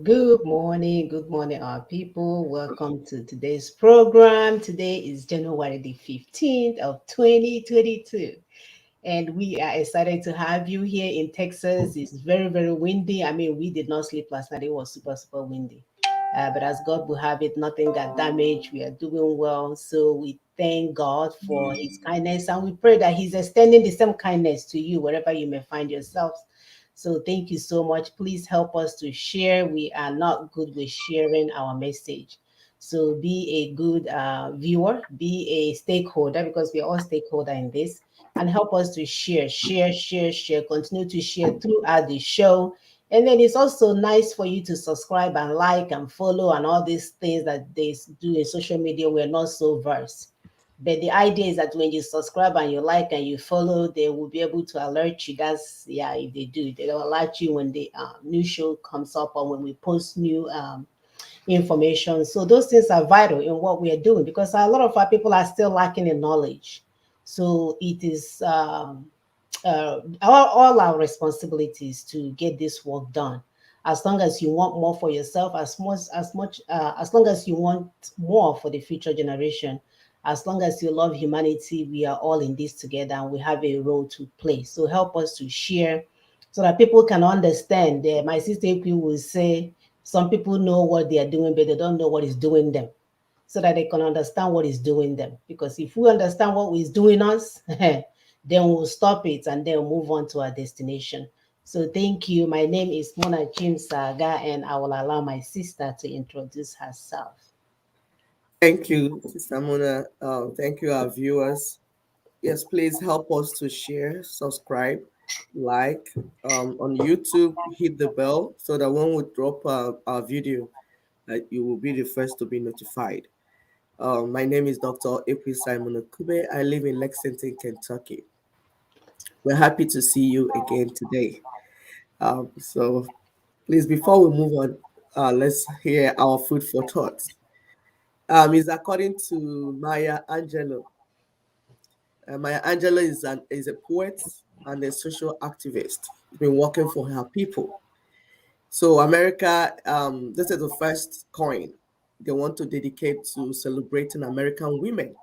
Good morning, our people. Welcome to today's program. Today is January the 15th of 2022, and we are excited to have you here in Texas. It's very, very windy. I mean, we did not sleep last night. It was super, super windy. But as God will have it, nothing got damaged. We are doing well. So we thank God for his kindness, and we pray that he's extending the same kindness to you wherever you may find yourselves. So thank you so much. Please help us to share. We are not good with sharing our message. So be a good viewer, be a stakeholder, because we are all stakeholder in this, and help us to share, continue to share throughout the show. And then it's also nice for you to subscribe and like and follow and all these things that they do in social media. We're not so versed. But the idea is that when you subscribe and you like and you follow, they will be able to alert you. That's, yeah, if they do, they'll alert you when the new show comes up or when we post new information. So those things are vital in what we are doing because a lot of our people are still lacking in knowledge. So it is all our responsibilities to get this work done. As long as you want more for yourself, as long as you want more for the future generation, as long as you love humanity, we are all in this together and we have a role to play. So help us to share so that people can understand. My sister Equi will say, some people know what they are doing, but they don't know what is doing them. So that they can understand what is doing them. Because if we understand what is doing us, then we'll stop it and then move on to our destination. So thank you. My name is Mona Jim Saga, and I will allow my sister to introduce herself. Thank you, Sister Mona. Thank you, our viewers. Yes, please help us to share, subscribe, like on YouTube. Hit the bell so that when we drop our video, you will be the first to be notified. My name is Dr. April Simon Okube. I live in Lexington, Kentucky. We're happy to see you again today. So please, before we move on, let's hear our food for thought. Is according to Maya Angelou. Maya Angelou is a poet and a social activist. Been working for her people. So America, this is the first coin they want to dedicate to celebrating American women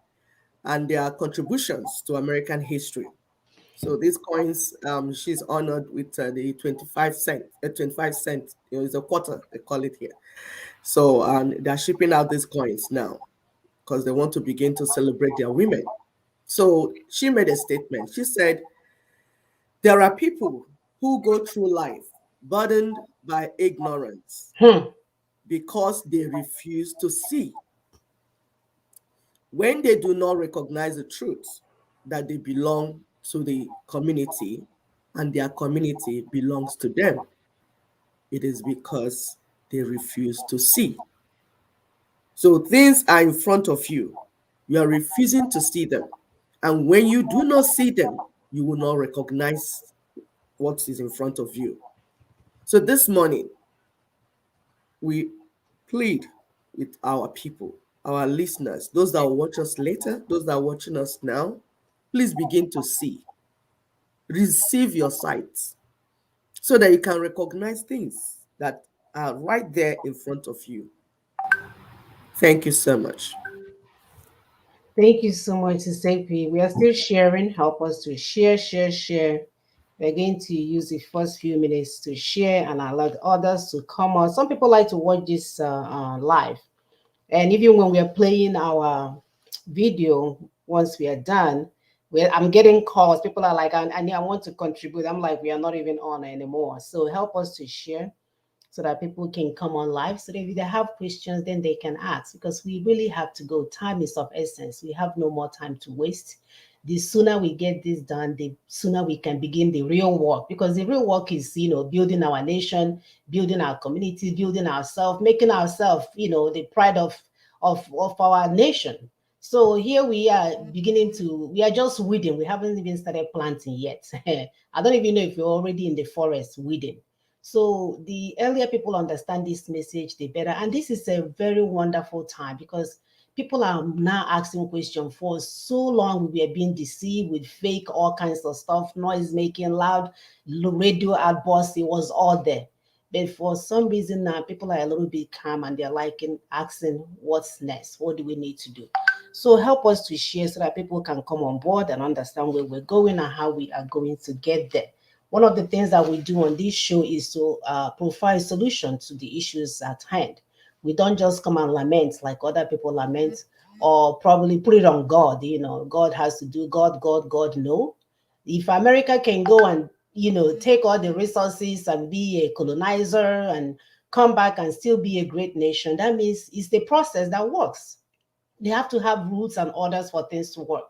and their contributions to American history. So these coins, she's honored with the 25 cent, 25 cent, it's a quarter, they call it here. So they're shipping out these coins now because they want to begin to celebrate their women. So she made a statement. She said, there are people who go through life burdened by ignorance Hmm. because they refuse to see. When they do not recognize the truth that they belong to the community and their community belongs to them, it is because they refuse to see. So things are in front of you. You are refusing to see them. And when you do not see them, you will not recognize what is in front of you. So this morning, we plead with our people, our listeners, those that will watch us later, those that are watching us now, please begin to see, receive your sight so that you can recognize things that are right there in front of you. Thank you so much. Thank you so much, Sister P. We are still sharing. Help us to share. We're going to use the first few minutes to share and allow others to come on. Some people like to watch this live. And even when we are playing our video, once we are done, I'm getting calls. People are like, I want to contribute. I'm like, we are not even on anymore. So help us to share so that people can come on live. So that if they have questions, then they can ask because we really have to go. Time is of essence. We have no more time to waste. The sooner we get this done, the sooner we can begin the real work because the real work is, building our nation, building our community, building ourselves, making ourselves, the pride of our nation. So here we are we are just weeding. We haven't even started planting yet. I don't even know if you're already in the forest weeding. So the earlier people understand this message, the better. And this is a very wonderful time because people are now asking questions. For so long, we were being deceived with fake, all kinds of stuff, noise making, loud radio outbursts. It was all there. But for some reason now, people are a little bit calm and they're like asking, what's next? What do we need to do? So help us to share so that people can come on board and understand where we're going and how we are going to get there. One of the things that we do on this show is to provide solutions to the issues at hand. We don't just come and lament like other people lament, or probably put it on God. God has to do, God. No. If America can go and take all the resources and be a colonizer and come back and still be a great nation, that means it's the process that works. They have to have rules and orders for things to work.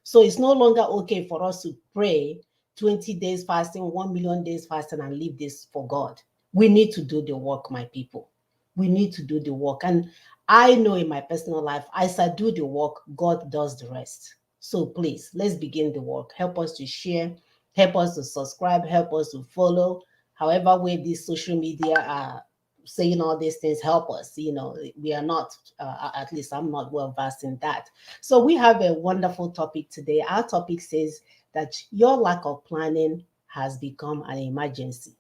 So it's no longer okay for us to pray 20 days fasting, 1 million days fasting, and leave this for God. We need to do the work, my people. We need to do the work. And I know in my personal life, as I do the work, God does the rest. So please, let's begin the work. Help us to share, help us to subscribe, help us to follow. However way these social media are saying all these things, help us. We are not, at least I'm not well versed in that. So we have a wonderful topic today. Our topic says that your lack of planning has become an emergency.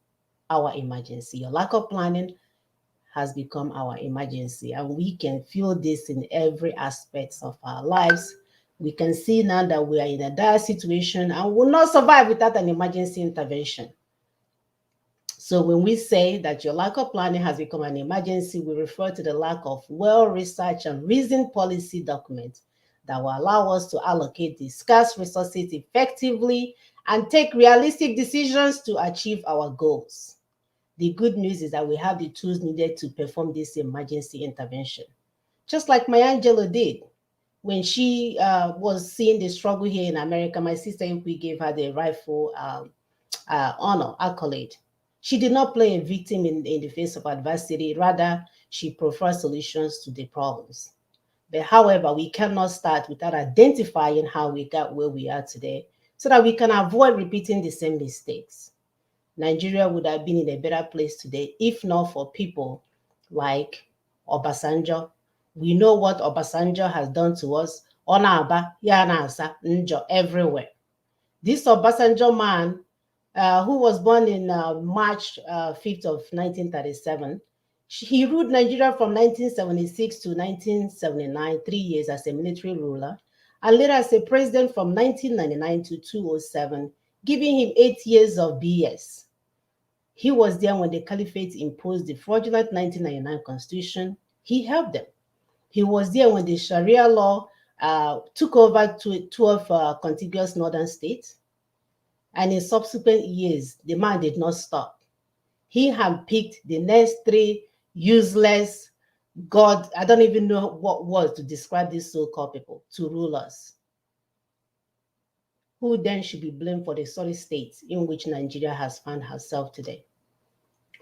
Our emergency. Your lack of planning has become our emergency, and we can feel this in every aspect of our lives. We can see now that we are in a dire situation and will not survive without an emergency intervention. So when we say that your lack of planning has become an emergency, we refer to the lack of well-researched and reasoned policy documents that will allow us to allocate the scarce resources effectively and take realistic decisions to achieve our goals. The good news is that we have the tools needed to perform this emergency intervention. Just like Maya Angelou did when she was seeing the struggle here in America. My sister we gave her the rightful honor, accolade. She did not play a victim in the face of adversity. Rather, she preferred solutions to the problems. But however, we cannot start without identifying how we got where we are today so that we can avoid repeating the same mistakes. Nigeria would have been in a better place today if not for people like Obasanjo. We know what Obasanjo has done to us. Onaba, Yanasa, Njo, everywhere. This Obasanjo man, who was born in March 5th of 1937, he ruled Nigeria from 1976 to 1979, 3 years as a military ruler, and later as a president from 1999 to 2007, giving him 8 years of BS. He was there when the caliphate imposed the fraudulent 1999 constitution. He helped them. He was there when the Sharia law took over 12 contiguous northern states. And in subsequent years, the man did not stop. He handpicked the next three useless, God, I don't even know what word to describe these so-called people, to rule us. Who then should be blamed for the sorry state in which Nigeria has found herself today?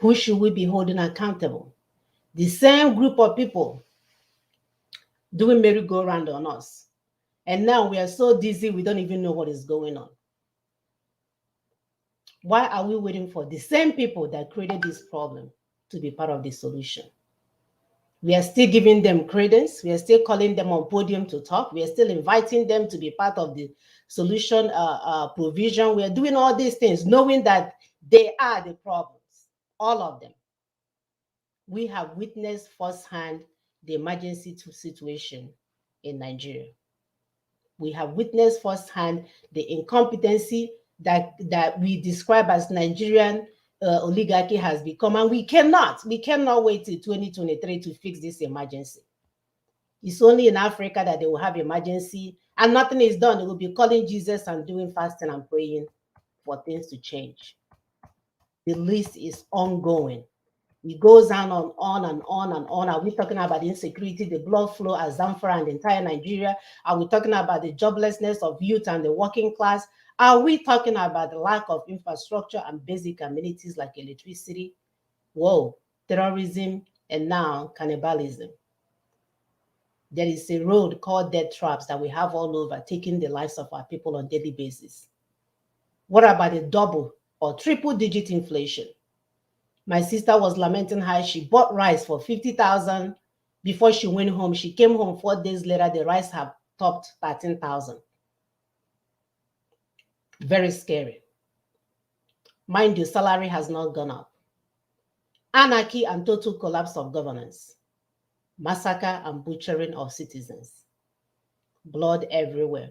Who should we be holding accountable? The same group of people doing merry-go-round on us. And now we are so dizzy, we don't even know what is going on. Why are we waiting for the same people that created this problem to be part of the solution? We are still giving them credence. We are still calling them on podium to talk. We are still inviting them to be part of the solution provision. We are doing all these things, knowing that they are the problems, all of them. We have witnessed firsthand the emergency situation in Nigeria. We have witnessed firsthand the incompetency that we describe as Nigerian oligarchy has become, and we cannot wait till 2023 to fix this emergency. It's only in Africa that they will have emergency and nothing is done. They will be calling Jesus and doing fasting and praying for things to change. The list is ongoing. It goes on and on and on. Are we talking about the insecurity, the blood flow at Zamfara and the entire Nigeria? Are we talking about the joblessness of youth and the working class? Are we talking about the lack of infrastructure and basic amenities like electricity? Whoa, terrorism, and now cannibalism. There is a road called death traps that we have all over, taking the lives of our people on a daily basis. What about the double or triple digit inflation? My sister was lamenting how she bought rice for 50,000 before she went home. She came home 4 days later, the rice had topped 13,000. Very scary. Mind you, salary has not gone up. anarchy and total collapse of governance, massacre and butchering of citizens, blood everywhere.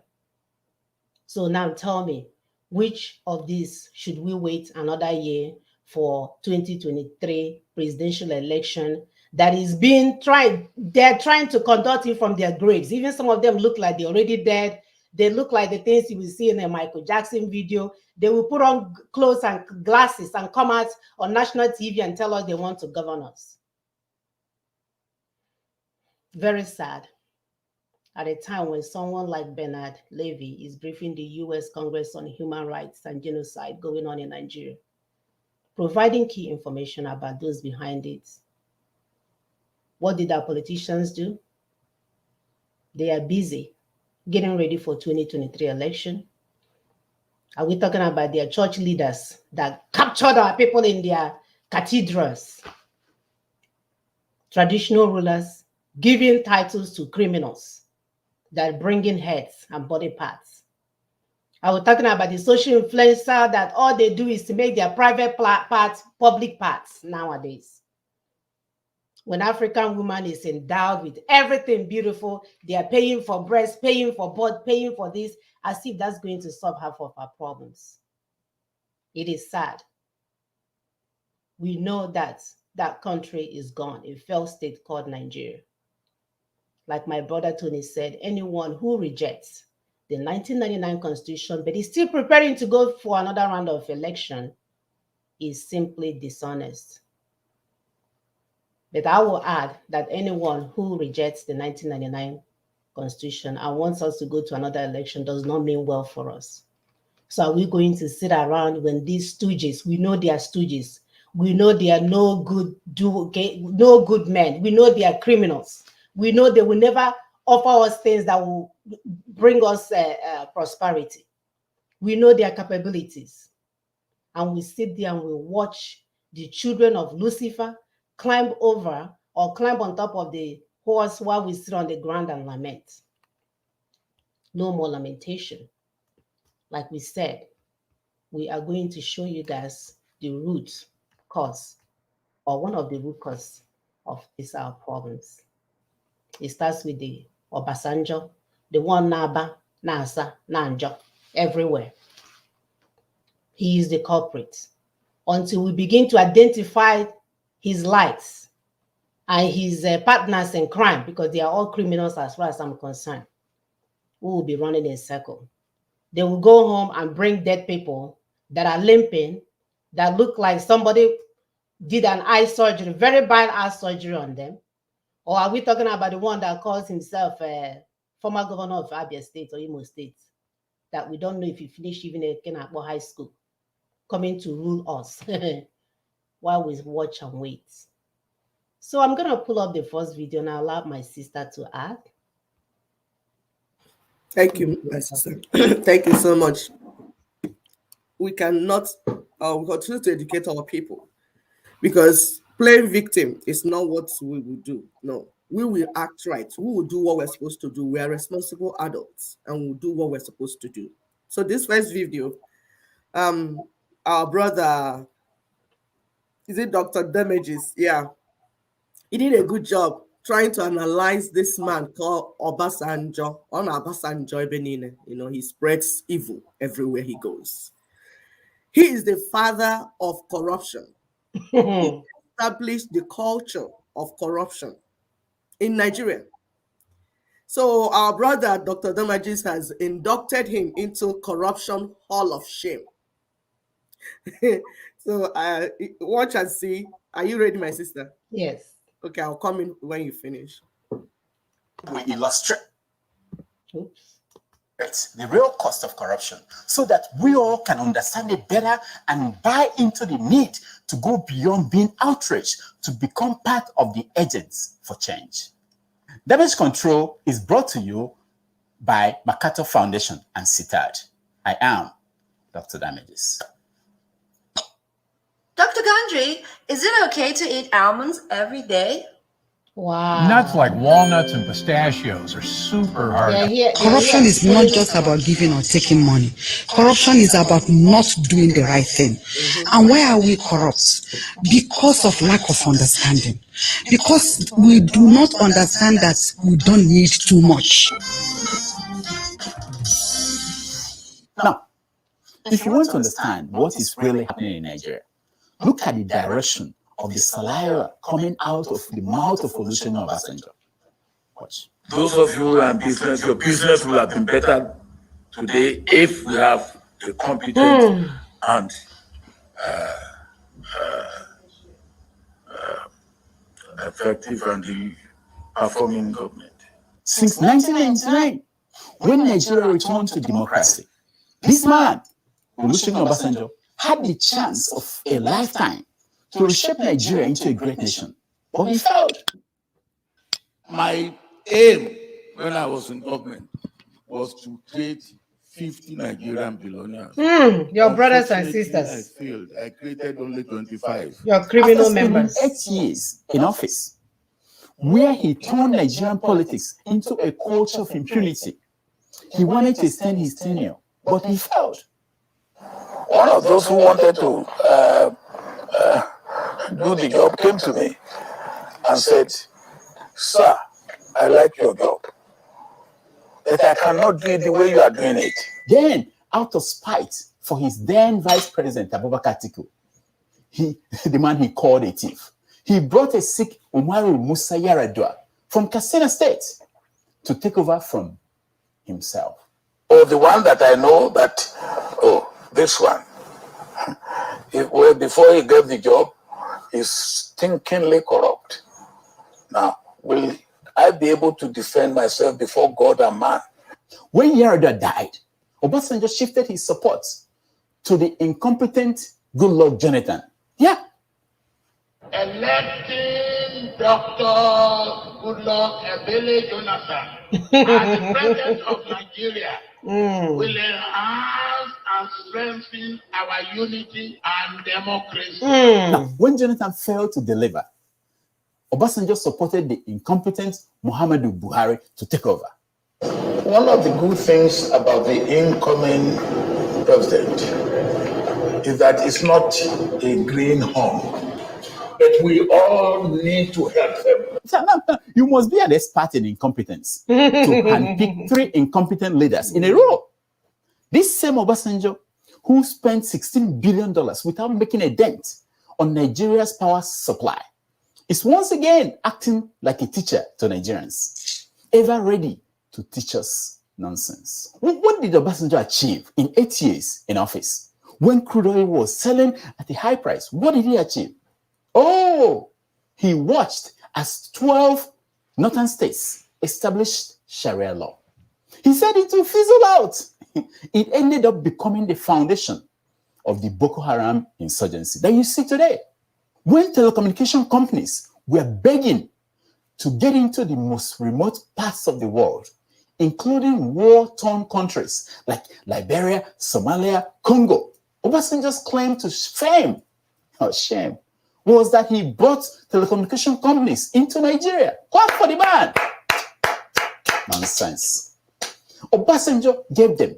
So now tell me, which of these should we wait another year for 2023 presidential election that is being tried? They're trying to conduct it from their graves. Even some of them look like they're already dead. They look like the things you will see in a Michael Jackson video. They will put on clothes and glasses and come out on national TV and tell us they want to govern us. Very sad. At a time when someone like Bernard Levy is briefing the US Congress on human rights and genocide going on in Nigeria, providing key information about those behind it. What did our politicians do? They are busy getting ready for 2023 election. Are we talking about their church leaders that captured our people in their cathedrals? Traditional rulers giving titles to criminals that bring in heads and body parts. I was talking about the social influencer that all they do is to make their private parts public parts nowadays. When African woman is endowed with everything beautiful, they are paying for breast, paying for butt, paying for this, as if that's going to solve half of our problems. It is sad. We know that that country is gone, a failed state called Nigeria. Like my brother Tony said, anyone who rejects the 1999 Constitution but is still preparing to go for another round of election is simply dishonest. But I will add that anyone who rejects the 1999 Constitution and wants us to go to another election does not mean well for us. So are we going to sit around when these stooges, we know they are stooges, we know they are no good men, we know they are criminals, we know they will never offer us things that will bring us prosperity. We know their capabilities. And we sit there and we watch the children of Lucifer climb over or climb on top of the horse while we sit on the ground and lament. No more lamentation. Like we said, we are going to show you guys the root cause or one of the root cause of these our problems. It starts with the Obasanjo, the one Naba, Nasa, Nanjo, everywhere. He is the culprit. Until we begin to identify his lights and his partners in crime, because they are all criminals as far as I'm concerned, we will be running in a circle. They will go home and bring dead people that are limping, that look like somebody did an eye surgery, very bad eye surgery on them. Or are we talking about the one that calls himself former governor of Abia State or Imo State, that we don't know if he finished even a Kenabo High School, coming to rule us while we watch and wait? So I'm going to pull up the first video and I'll allow my sister to add. Thank you, my sister. Thank you so much. We cannot continue to educate our people, because playing victim is not what we will do. No, we will act right. We will do what we're supposed to do. We are responsible adults and we'll do what we're supposed to do. So this first video, our brother, is it Dr. Damages? Yeah, he did a good job trying to analyze this man called Obasanjo. On Obasanjo Benine, he spreads evil everywhere he goes. He is the father of corruption. He established the culture of corruption in Nigeria. So our brother, Dr. Damages, has inducted him into Corruption Hall of Shame. So watch and see. Are you ready, my sister? Yes. Okay, I'll come in when you finish. We illustrate Oops. the real cost of corruption so that we all can understand it better and buy into the need to go beyond being outraged to become part of the agents for change. Damage Control is brought to you by MacArthur Foundation and CITAD. I am Dr. Damages. Dr. Gandhi, is it okay to eat almonds every day? Wow. Nuts like walnuts and pistachios are super hard. Corruption is not just about giving or taking money. Corruption is about not doing the right thing. And why are we corrupt? Because of lack of understanding. Because we do not understand that we don't need too much. Now, if you want to understand what is really happening in Nigeria, look at the direction of the saliva coming out of the mouth of Olusegun Obasanjo. Watch. Those of you who are in business, your business will have been better today if we have a competent and effective and performing government. Since 1999, when Nigeria returned to democracy, this man, Olusegun Obasanjo, had the chance of a lifetime to reshape Nigeria into a great nation, but he failed. My aim when I was in government was to create 50 Nigerian billionaires. Your brothers and Unfortunately, sisters. I failed. I created only 25. Your criminal After spending members. 8 years in office, where he turned Nigerian politics into a culture of impunity, he wanted to extend his tenure, but he failed. One of those who wanted to do the job came to me and said, "Sir, I like your job, but I cannot do it the way you are doing it." Then, out of spite for his then vice president, Abubakar Atiku, the man he called a thief, he brought a sick Umaru Musa Yar'Adua from Katsina State to take over from himself. Oh, the one that I know that, this one, before he gave the job, is stinkingly corrupt. Now, will I be able to defend myself before God and man? When Yar'Adua died, Obasanjo shifted his support to the incompetent Goodluck Jonathan. Yeah. Electing Dr. Goodluck Ebele Jonathan as the president of Nigeria will enhance and strengthen our unity and democracy. Now, when Jonathan failed to deliver, Obasanjo supported the incompetent Muhammadu Buhari to take over. One of the good things about the incoming president is that it's not a green horn, but we all need to help them. No, you must be an expert in incompetence to handpick 3 incompetent leaders in a row. This same Obasanjo, who spent $16 billion without making a dent on Nigeria's power supply, is once again acting like a teacher to Nigerians, ever ready to teach us nonsense. What did Obasanjo achieve in 8 years in office? When crude oil was selling at a high price, what did he achieve? Oh, he watched as 12 northern states established Sharia law. He said it will fizzle out. It ended up becoming the foundation of the Boko Haram insurgency that you see today. When telecommunication companies were begging to get into the most remote parts of the world, including war-torn countries like Liberia, Somalia, Congo, Obasanjo's claim to fame, or shame, was that he brought telecommunication companies into Nigeria. Clap for the man. Nonsense. Obasanjo gave them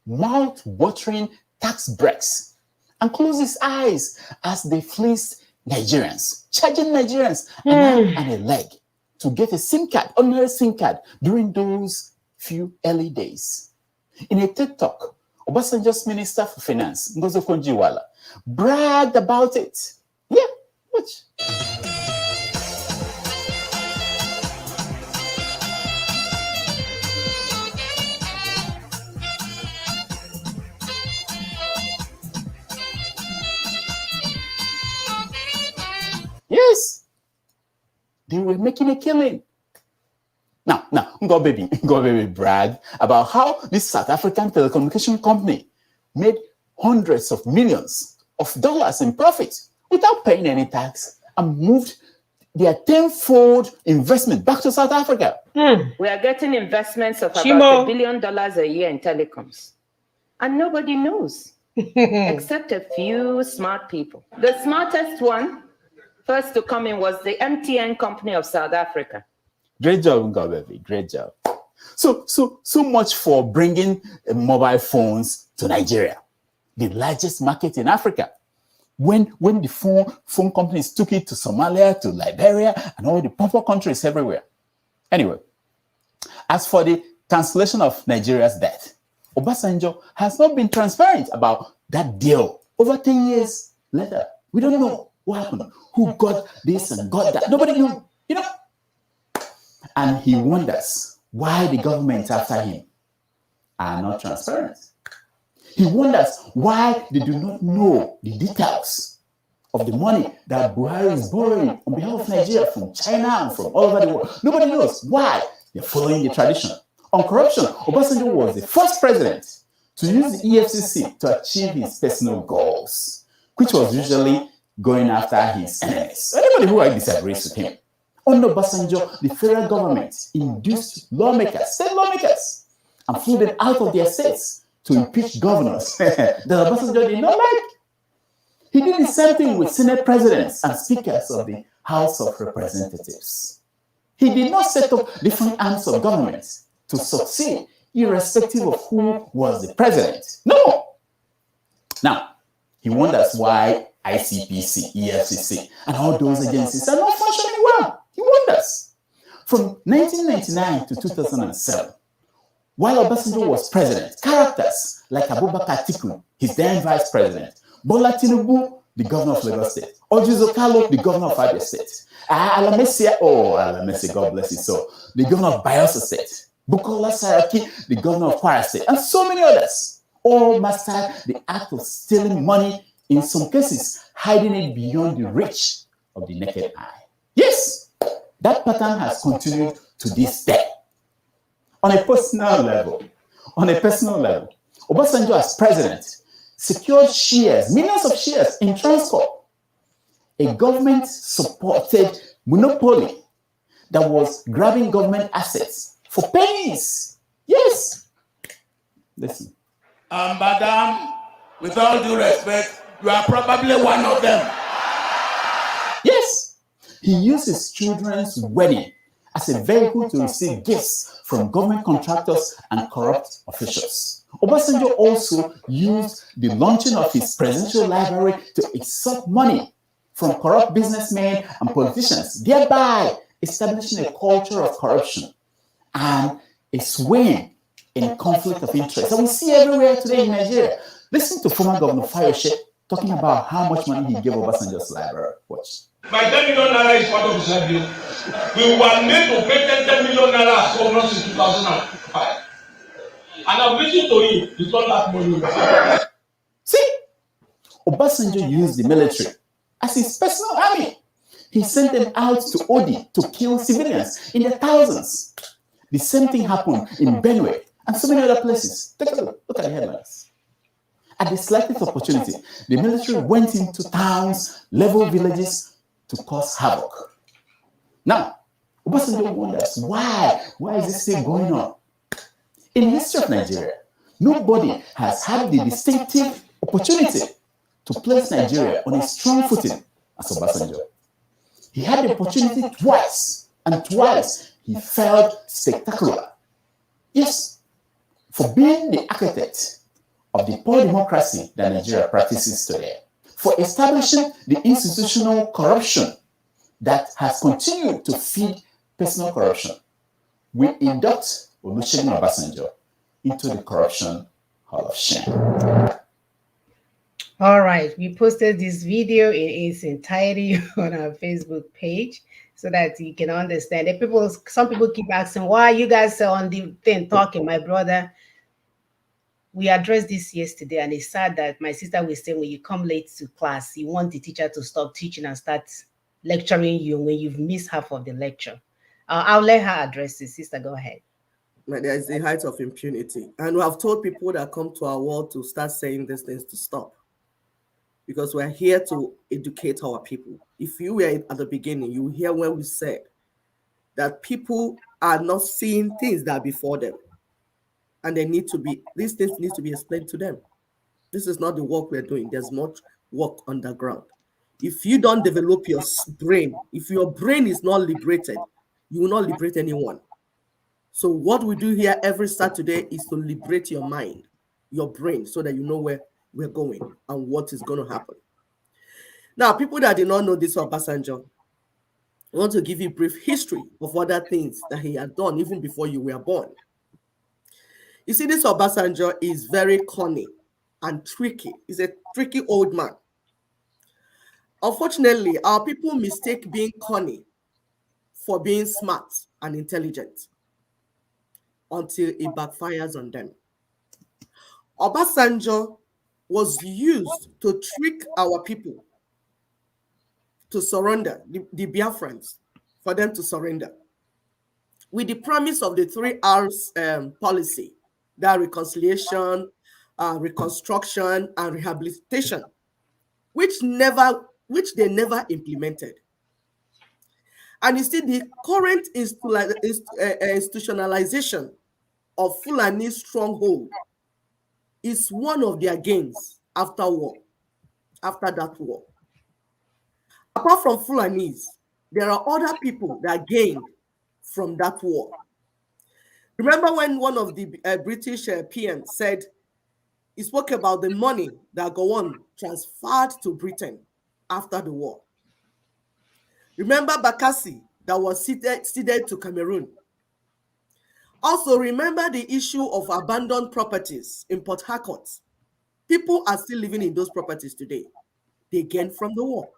mouth-watering tax breaks and closed his eyes as they fleeced Nigerians, charging Nigerians an arm and a leg to get a SIM card, ordinary SIM card, during those few early days. In a TED Talk, Obasanjo's Minister for Finance, Ngozi Okonjo-Iweala, bragged about it. Yeah, watch. Yes, they were making a killing. Now, Ngo Baby bragged about how this South African telecommunication company made hundreds of millions of dollars in profit without paying any tax and moved their tenfold investment back to South Africa. We are getting investments of about $1 billion a year in telecoms. And nobody knows, except a few smart people. The smartest one First to come in was the MTN company of South Africa. Great job, Ngobebi. Great job. So much for bringing mobile phones to Nigeria, the largest market in Africa. When the phone companies took it to Somalia, to Liberia, and all the poor countries everywhere. Anyway, as for the cancellation of Nigeria's debt, Obasanjo has not been transparent about that deal. Over 10 years later, we don't know what happened, who got this and got that. Nobody knew, And he wonders why the government after him are not transparent. He wonders why they do not know the details of the money that Buhari is borrowing on behalf of Nigeria from China and from all over the world. Nobody knows why. They're following the tradition. On corruption, Obasanjo was the first president to use the EFCC to achieve his personal goals, which was usually going after his enemies. Anybody who disagrees with him. Under Obasanjo, the federal government induced lawmakers, state lawmakers, and flew them out of their states to impeach governors that Obasanjo did not like. He did the same thing with Senate presidents and speakers of the House of Representatives. He did not set up different arms of government to succeed, irrespective of who was the president. No. Now, he wonders why ICPC, EFCC, and all those agencies are not functioning well. He wonders. From 1999 to 2007, while Obasanjo was president, characters like Abubakar Atiku, his then vice president, Bola Tinubu, the governor of Lagos State, Ojuzo Kalu, the governor of Abia State, Alamesi, God bless his soul, the governor of Bayelsa State, Bukola Saraki, the governor of Kwara State, and so many others, all mastered the act of stealing money, in some cases, hiding it beyond the reach of the naked eye. Yes, that pattern has continued to this day. On a personal level, Obasanjo as president secured shares, millions of shares in Transcorp, a government-supported monopoly that was grabbing government assets for pennies. Yes. Listen. Madam, with all due respect, you are probably one of them. Yes. He used his children's wedding as a vehicle to receive gifts from government contractors and corrupt officials. Obasanjo also used the launching of his presidential library to extort money from corrupt businessmen and politicians, thereby establishing a culture of corruption and a swaying in conflict of interest that we see everywhere today in Nigeria. Listen to former Governor Fayose talking about how much money he gave Obasanjo's library. Watch. My 10 million naira is part of the salary. We were made to pay 10 million naira almost in 2005. And I'm waiting to you. It's not that money. See, Obasanjo used the military as his personal army. He sent them out to Odi to kill civilians in the thousands. The same thing happened in Benue and so many other places. Take a look at the headlines. At the slightest opportunity, the military went into towns, leveled villages to cause havoc. Now, Obasanjo wonders why is this thing going on? In the history of Nigeria, nobody has had the distinctive opportunity to place Nigeria on a strong footing as Obasanjo. He had the opportunity twice, and twice he failed spectacularly. Yes, for being the architect of the poor democracy that Nigeria practices today, for establishing the institutional corruption that has continued to feed personal corruption, we induct Olusegun Obasanjo into the Corruption Hall of Shame. All right, we posted this video in its entirety on our Facebook page so that you can understand. Some people keep asking, why you guys are on the thing talking, my brother? We addressed this yesterday, and it's sad that my sister was saying when you come late to class, you want the teacher to stop teaching and start lecturing you when you've missed half of the lecture. I'll let her address it. Sister, go ahead. There is a height of impunity. And we have told people that come to our world to start saying these things to stop. Because we're here to educate our people. If you were at the beginning, you hear when we said that people are not seeing things that are before them. And these things need to be explained to them. This is not the work we're doing. There's much work underground. If you don't develop your brain, if your brain is not liberated, you will not liberate anyone. So what we do here every Saturday is to liberate your mind, your brain, so that you know where we're going and what is going to happen. Now, people that did not know this Obasanjo, I want to give you a brief history of other things that he had done even before you were born. You see, this Obasanjo is very cunning and tricky. He's a tricky old man. Unfortunately, our people mistake being cunning for being smart and intelligent until it backfires on them. Obasanjo was used to trick our people to surrender, the Biafrans, for them to surrender, with the promise of the 3 R's policy, that reconciliation, reconstruction, and rehabilitation, which they never implemented. And you see, the current institutionalization of Fulani stronghold is one of their gains after that war. Apart from Fulanis, there are other people that gained from that war. Remember when one of the British PMs said, he spoke about the money that Gowon transferred to Britain after the war. Remember Bakassi that was ceded to Cameroon. Also remember the issue of abandoned properties in Port Harcourt. People are still living in those properties today. They gained from the war.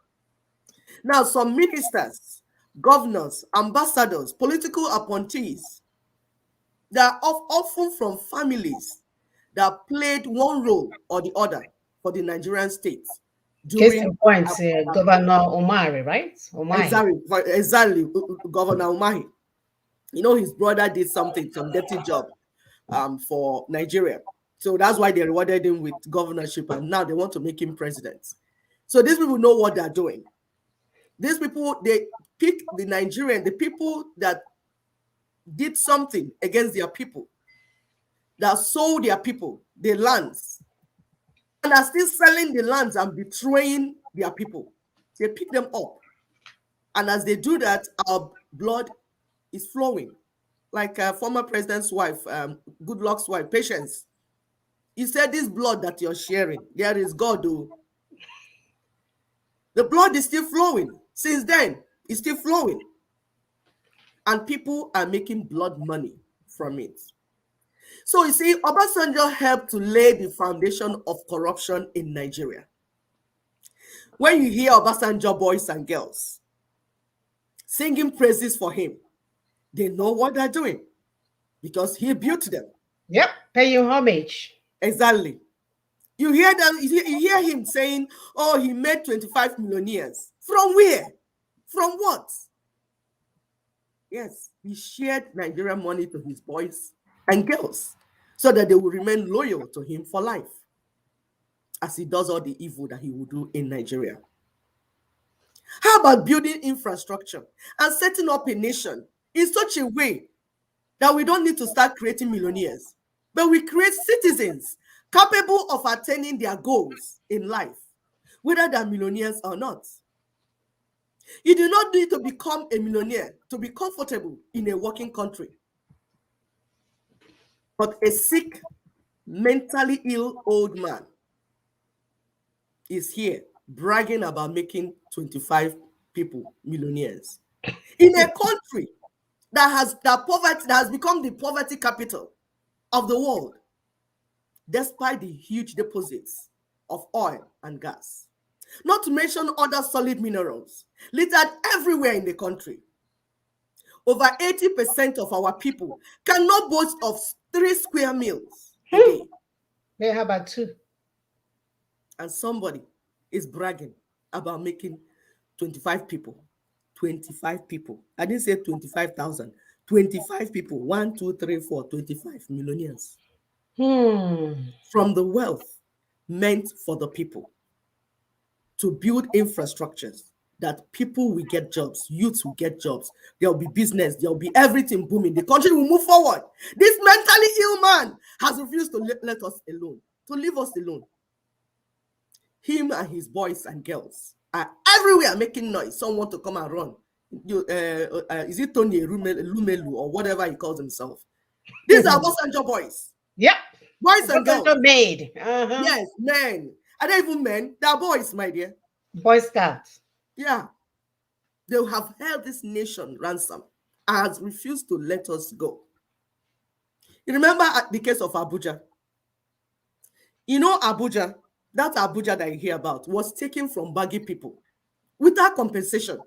Now, some ministers, governors, ambassadors, political appointees, they are often from families that played one role or the other for the Nigerian state. Case in point, Governor Umahi, right? Exactly, Governor Umahi. You know, his brother did some dirty job for Nigeria. So that's why they rewarded him with governorship, and now they want to make him president. So these people know what they're doing. These people, they pick the people that did something against their people, that sold their people, their lands, and are still selling the lands and betraying their people. They pick them up. And as they do that, our blood is flowing. Like former president's wife, Goodluck's wife, Patience. He said, this blood that you're sharing, there is God. The blood is still flowing. Since then, it's still flowing. And people are making blood money from it. So you see, Obasanjo helped to lay the foundation of corruption in Nigeria. When you hear Obasanjo boys and girls singing praises for him, they know what they're doing because he built them. Yep, paying homage. Exactly. You hear them, you hear him saying, oh, he made 25 millionaires. From where? From what? Yes, he shared Nigerian money to his boys and girls so that they will remain loyal to him for life, as he does all the evil that he will do in Nigeria. How about building infrastructure and setting up a nation in such a way that we don't need to start creating millionaires, but we create citizens capable of attaining their goals in life, whether they're millionaires or not. You do not need to become a millionaire to be comfortable in a working country. But a sick, mentally ill old man is here bragging about making 25 people millionaires in a country that has become the poverty capital of the world, despite the huge deposits of oil and gas. Not to mention other solid minerals littered everywhere in the country. Over 80% of our people cannot boast of 3 square meals a day. Yeah, how about 2? And somebody is bragging about making 25 people. 25 people. I didn't say 25,000. 25 people. 1, 2, 3, 4, 25 millionaires. From the wealth meant for the people to build infrastructures that people will get jobs, youths will get jobs, there will be business, there will be everything booming. The country will move forward. This mentally ill man has refused to let us alone, to leave us alone. Him and his boys and girls are everywhere making noise. Some want to come and run. Is it Tony Lumelu or whatever he calls himself? These are Obasanjo boys. Yeah. Boys and girls. Made. Yes, men. Are they even men? They are boys, my dear. Boy Scouts. Yeah. They have held this nation ransom and has refused to let us go. You remember the case of Abuja? You know Abuja, that Abuja that you hear about was taken from baggy people without compensation.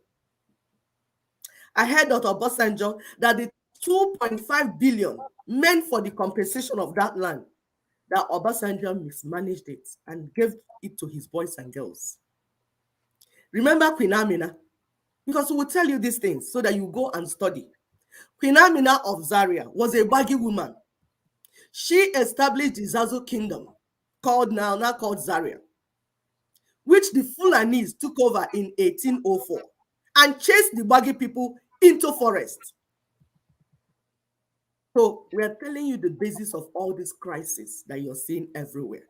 I heard Dr. Obasanjo that the 2.5 billion meant for the compensation of that land, that Obasanjo mismanaged it and gave it to his boys and girls. Remember Queen Amina? Because we will tell you these things so that you go and study. Queen Amina of Zaria was a baggy woman. She established the Zazu kingdom, now called Zaria, which the Fulanis took over in 1804 and chased the baggy people into forest. So we are telling you the basis of all this crisis that you're seeing everywhere.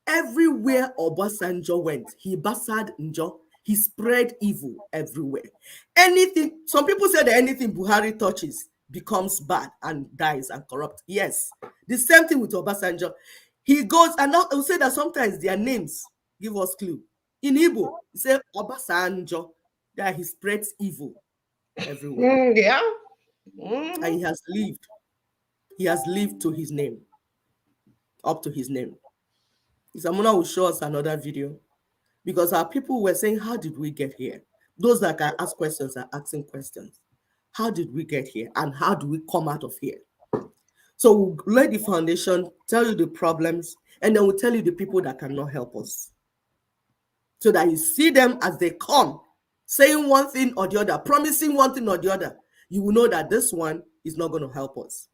Everywhere Obasanjo went, he bastard Njo, he spread evil everywhere. Anything, some people say that anything Buhari touches becomes bad and dies and corrupt. Yes, the same thing with Obasanjo. He goes, and I will say that sometimes their names give us clue. In Igbo, he said Obasanjo, that he spreads evil everywhere. Yeah. And he has lived. He has lived to his name, up to his name. Samuna will show us another video because our people were saying, how did we get here? Those that can ask questions are asking questions. How did we get here? And how do we come out of here? So we'll lay the foundation, tell you the problems, and then we'll tell you the people that cannot help us. So that you see them as they come, saying one thing or the other, promising one thing or the other. You will know that this one is not going to help us.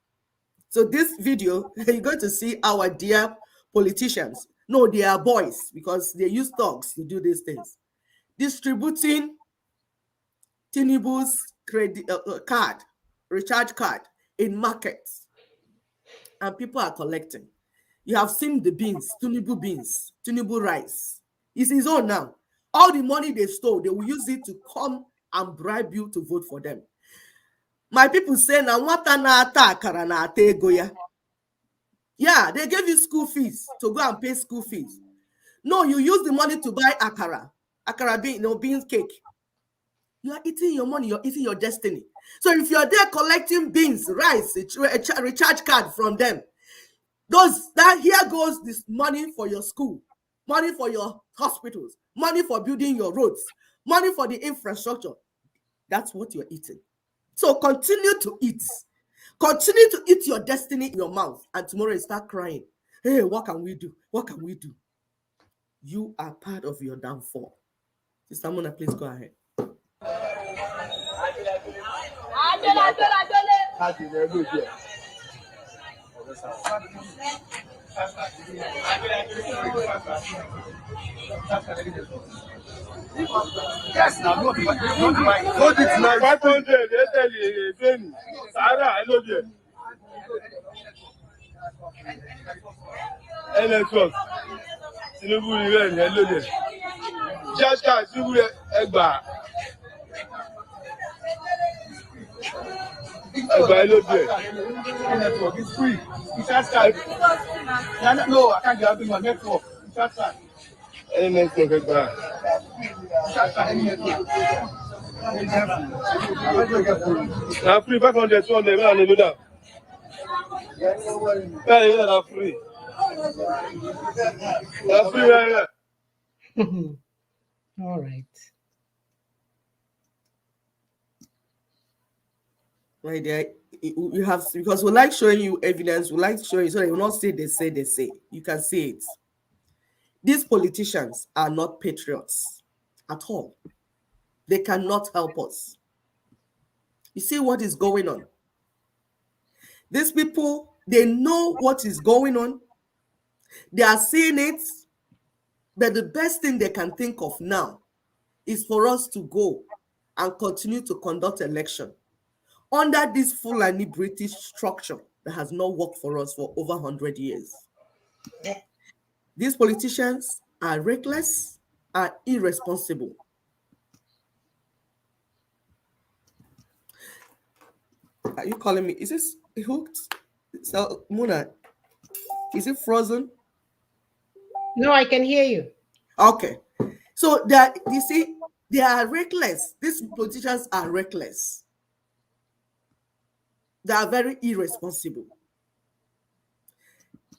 So this video, you're going to see our dear politicians. No, they are boys because they use thugs to do these things. Distributing Tinubu's credit card, recharge card in markets. And people are collecting. You have seen the beans, Tinubu rice. It's his own now. All the money they stole, they will use it to come and bribe you to vote for them. My people say, na nwata na-ata akara na-ata ego ya. Yeah, they gave you school fees to go and pay school fees. No, you use the money to buy akara beans cake. You are eating your money, you're eating your destiny. So if you're there collecting beans, rice, a recharge card from them, here goes this money for your school, money for your hospitals, money for building your roads, money for the infrastructure. That's what you're eating. So continue to eat. Continue to eat your destiny in your mouth. And tomorrow you start crying. Hey, what can we do? What can we do? You are part of your downfall. Sister Mona, please go ahead. Yes, now no, hold it now. 500. They tell you, Sarah, I love you. Electron. Tinubu remain, I love you. Just can't see who Egba. Egba, I love you. Network is free. It's just no, I can't get my network. It's just any network, Egba. Now free 500, 200, and do that. Yeah, free. That's free, yeah. All right. Right there, you have, because we like showing you evidence, we like showing you so that you will not say they say. You can see it. These politicians are not patriots at all. They cannot help us. You see what is going on? These people, they know what is going on. They are seeing it. But the best thing they can think of now is for us to go and continue to conduct election under this Fulani British structure that has not worked for us for over 100 years. These politicians are reckless are irresponsible. Are you calling me? Is this hooked? So, Muna, is it frozen? No, I can hear you. Okay. So that you see, they are reckless. These politicians are reckless. They are very irresponsible.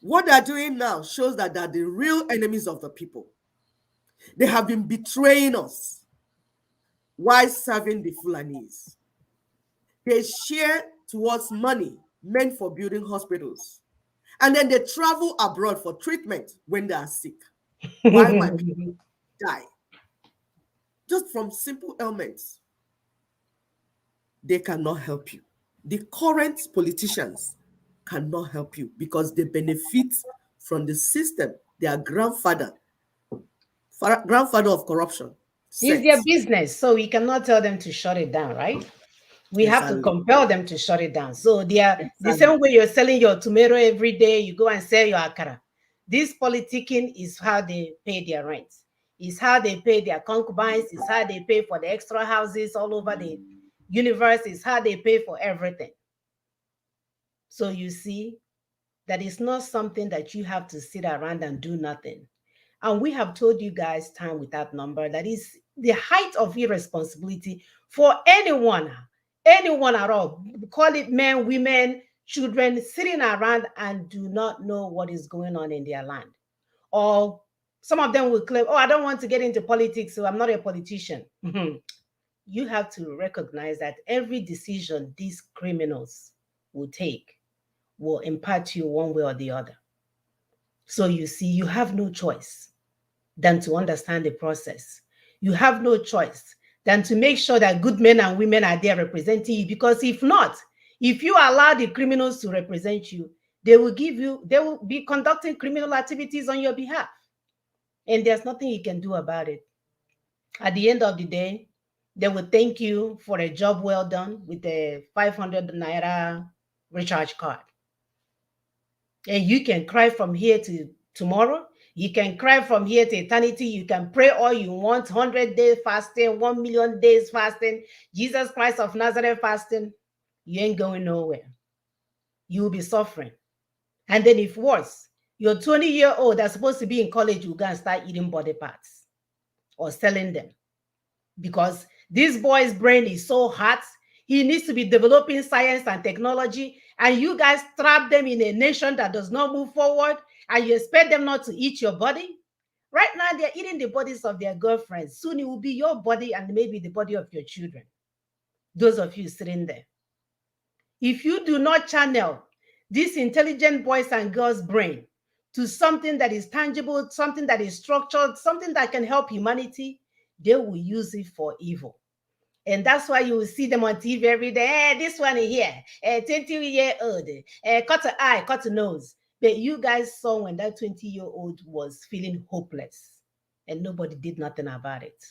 What they're doing now shows that they're the real enemies of the people. They have been betraying us while serving the Fulanis. They share towards money meant for building hospitals. And then they travel abroad for treatment when they are sick. Why my people die? Just from simple ailments. They cannot help you. The current politicians cannot help you because they benefit from the system their grandfather of corruption. It's their business, so we cannot tell them to shut it down, right? We have to compel them to shut it down. So they are the same way you're selling your tomato every day, you go and sell your akara. This politicking is how they pay their rent. It's how they pay their concubines. It's how they pay for the extra houses all over the universe. It's how they pay for everything. So you see that it's not something that you have to sit around and do nothing. And we have told you guys time without number that is the height of irresponsibility for anyone at all. Call it men, women, children, sitting around and do not know what is going on in their land. Or some of them will claim, oh, I don't want to get into politics, so I'm not a politician. You have to recognize that every decision these criminals will take will impact you one way or the other. So you see, you have no choice than to understand the process. You have no choice than to make sure that good men and women are there representing you. Because if not, if you allow the criminals to represent you, they will be conducting criminal activities on your behalf. And there's nothing you can do about it. At the end of the day, they will thank you for a job well done with a 500 Naira recharge card. And you can cry from here to tomorrow. You can cry from here to eternity. You can pray all you want, 100 days fasting, 1 million days fasting, Jesus Christ of Nazareth fasting. You ain't going nowhere. You will be suffering. And then if worse, your 20-year-old that's supposed to be in college will go and start eating body parts or selling them. Because this boy's brain is so hot, he needs to be developing science and technology, and you guys trap them in a nation that does not move forward, and you expect them not to eat your body. Right now, they're eating the bodies of their girlfriends. Soon it will be your body and maybe the body of your children. Those of you sitting there. If you do not channel this intelligent boys and girls' brain to something that is tangible, something that is structured, something that can help humanity, they will use it for evil. And that's why you will see them on TV every day. Hey, this one here, 20-year-old, cut an eye, cut a nose. But you guys saw when that 20-year-old was feeling hopeless and nobody did nothing about it.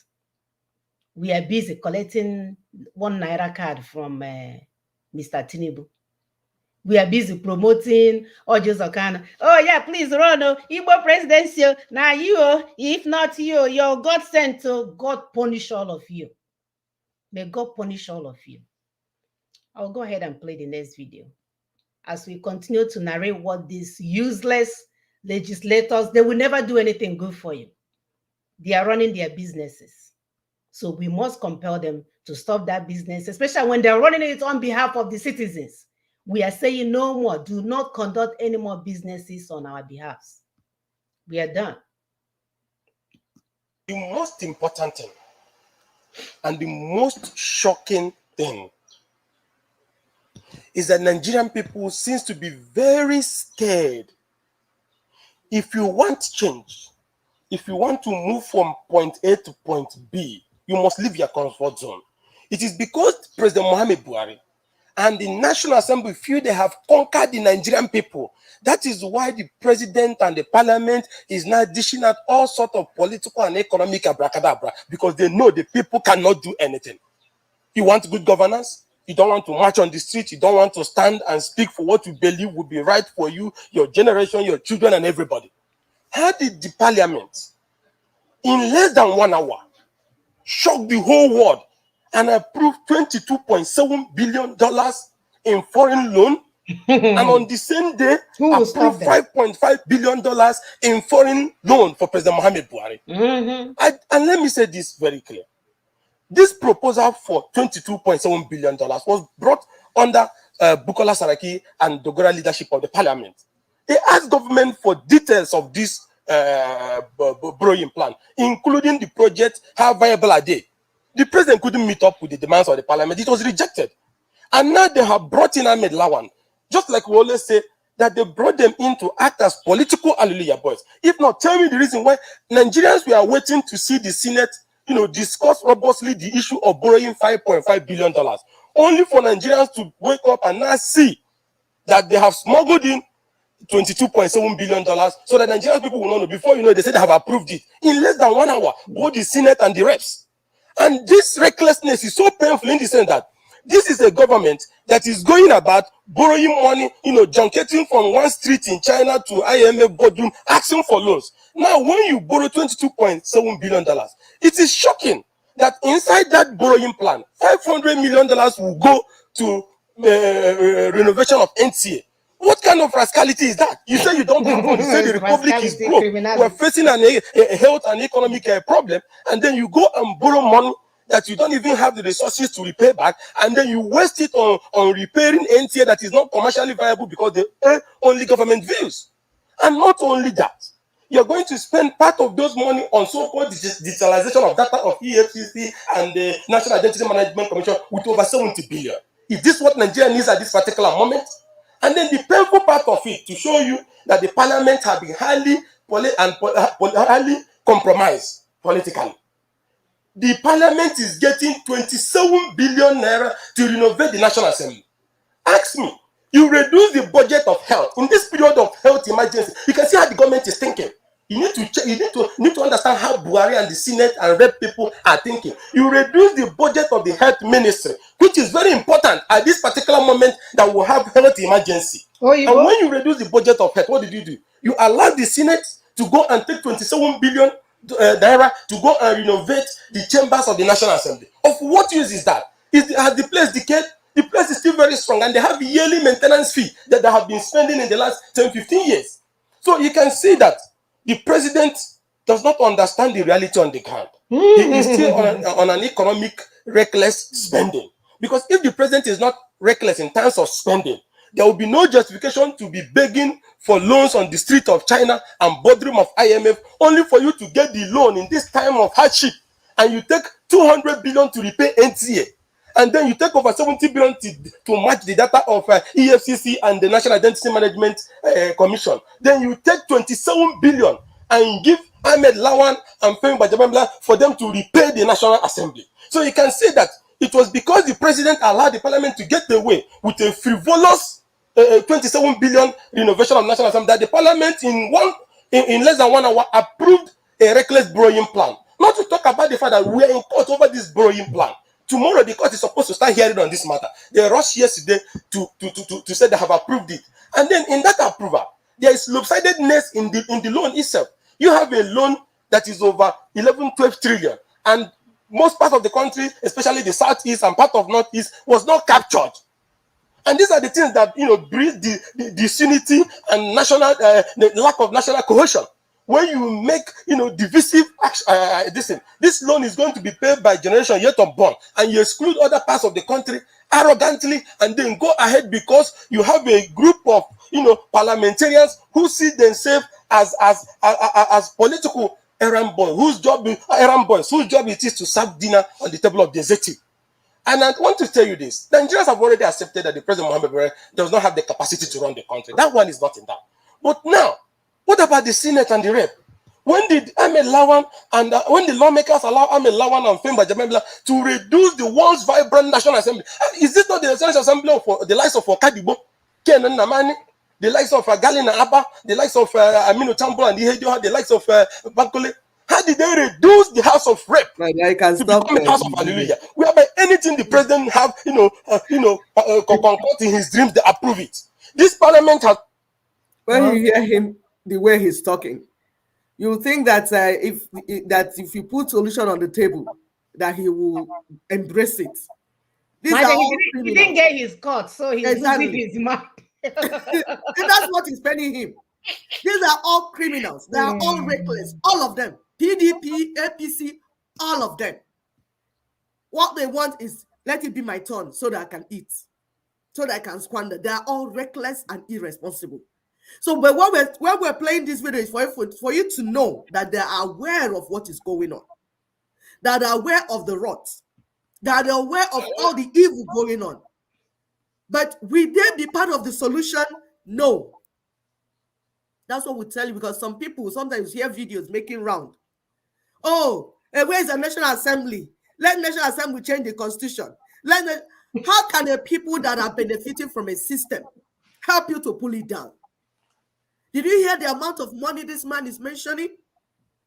We are busy collecting 1 Naira card from Mr. Tinubu. We are busy promoting Orji Uzor. Oh yeah, please run, Igbo presidency. Now you, if not you, your God sent to God punish all of you. May God punish all of you. I'll go ahead and play the next video as we continue to narrate what these useless legislators, they will never do anything good for you. They are running their businesses. So we must compel them to stop that business, especially when they're running it on behalf of the citizens. We are saying no more. Do not conduct any more businesses on our behalf. We are done. The most important thing and the most shocking thing is that Nigerian people seems to be very scared. If you want change, if you want to move from point A to point B, you must leave your comfort zone. It is because President Muhammad Buhari and the National Assembly feel they have conquered the Nigerian people. That is why the president and the parliament is now dishing out all sorts of political and economic abracadabra, because they know the people cannot do anything. You want good governance? You don't want to march on the street. You don't want to stand and speak for what you believe would be right for you, your generation, your children, and everybody. How did the parliament in less than 1 hour, shocked the whole world and approved $22.7 billion in foreign loan. And on the same day, approved $5.5 billion in foreign loan for President Mohamed Buhari. And let me say this very clear. This proposal for $22.7 billion was brought under Bukola Saraki and Dogora leadership of the parliament. They asked government for details of this borrowing plan, including the project, how viable are they? The president couldn't meet up with the demands of the parliament. It was rejected. And now they have brought in Ahmed Lawan. Just like we always say, that they brought them in to act as political hallelujah boys. If not, tell me the reason why Nigerians were waiting to see the Senate, discuss robustly the issue of borrowing $5.5 billion. Only for Nigerians to wake up and now see that they have smuggled in $22.7 billion so that Nigerian people will not know. Before you know, they said they have approved it. In less than 1 hour, both the Senate and the reps. And this recklessness is so painful in the sense that this is a government that is going about borrowing money, junketing from one street in China to IMF boardroom, asking for loans. Now, when you borrow $22.7 billion, it is shocking that inside that borrowing plan, $500 million will go to renovation of NTA. What kind of rascality is that? You say you don't have money. You say the republic is broke. We're facing a health and economic problem, and then you go and borrow money that you don't even have the resources to repay back, and then you waste it on repairing NTA that is not commercially viable because they earn only government views. And not only that, you're going to spend part of those money on so-called digitalization of data of EFCC and the National Identity Management Commission with over 70 billion. Is this what Nigeria needs at this particular moment? And then the painful part of it to show you that the parliament has been highly compromised politically. The parliament is getting 27 billion naira to renovate the National Assembly. Ask me, you reduce the budget of health in this period of health emergency. You can see how the government is thinking. You need to understand how Buhari and the Senate and Rep people are thinking. You reduce the budget of the health ministry, which is very important at this particular moment that we have health emergency. When you reduce the budget of health, what did you do? You allow the Senate to go and take 27 billion naira to go and renovate the chambers of the National Assembly. Of what use is that? Has the place decayed? The place is still very strong, and they have a yearly maintenance fee that they have been spending in the last 10-15 years. So you can see that the president does not understand the reality on the ground. He is still on an economic reckless spending. Because if the president is not reckless in terms of spending, there will be no justification to be begging for loans on the street of China and boardroom of IMF, only for you to get the loan in this time of hardship. And you take 200 billion to repay NTA. And then you take over 70 billion to match the data of EFCC and the National Identity Management Commission. Then you take 27 billion and give Ahmed Lawan and Femi Gbajabiamila for them to repay the National Assembly. So you can see that it was because the president allowed the parliament to get away with a frivolous 27 billion renovation of National Assembly that the parliament in less than 1 hour approved a reckless borrowing plan. Not to talk about the fact that we are in court over this borrowing plan. Tomorrow the court is supposed to start hearing on this matter. They rushed yesterday to say they have approved it. And then in that approval, there is lopsidedness in the loan itself. You have a loan that is over 11-12 trillion, and most parts of the country, especially the southeast and part of northeast, was not captured. And these are the things that breed the disunity and the lack of national cohesion. When you make divisive action, this loan is going to be paid by generation yet unborn, and you exclude other parts of the country arrogantly, and then go ahead because you have a group of parliamentarians who see themselves as political errand boys, whose job it is to serve dinner on the table of the executive. And I want to tell you this: Nigerians have already accepted that the President Mohamed Buhari does not have the capacity to run the country. That one is not in doubt. But now, what about the Senate and the Rep? When did Ahmed Lawan and when the lawmakers allow Ahmed Lawan and Femi Gbajabiamila to reduce the once vibrant National Assembly? Is this not the National Assembly for the likes of Okadibo, Kenan Namani, the likes of Galina Abba, the likes of Aminu Tambo and the likes of Bankole? How did they reduce the House of Rep to become the House of Hallelujah? Whereby anything the president have, concocted in his dreams, they approve it. This parliament has. When you hear him, the way he's talking, You think that if you put solution on the table, that he will embrace it. These are all he didn't get his cut, so he's exactly. losing his mind. That's what is spending him. These are all criminals. They are all reckless. All of them. PDP, APC, all of them. What they want is, let it be my turn so that I can eat, so that I can squander. They are all reckless and irresponsible. So, but when we're playing this video is for you to know that they are aware of what is going on, that they are aware of the rot, that they are aware of all the evil going on. But will they be part of the solution? No. That's what we tell you, because some people sometimes hear videos making round. Oh, where is the National Assembly? Let National Assembly change the constitution. How can the people that are benefiting from a system help you to pull it down? Did you hear the amount of money this man is mentioning?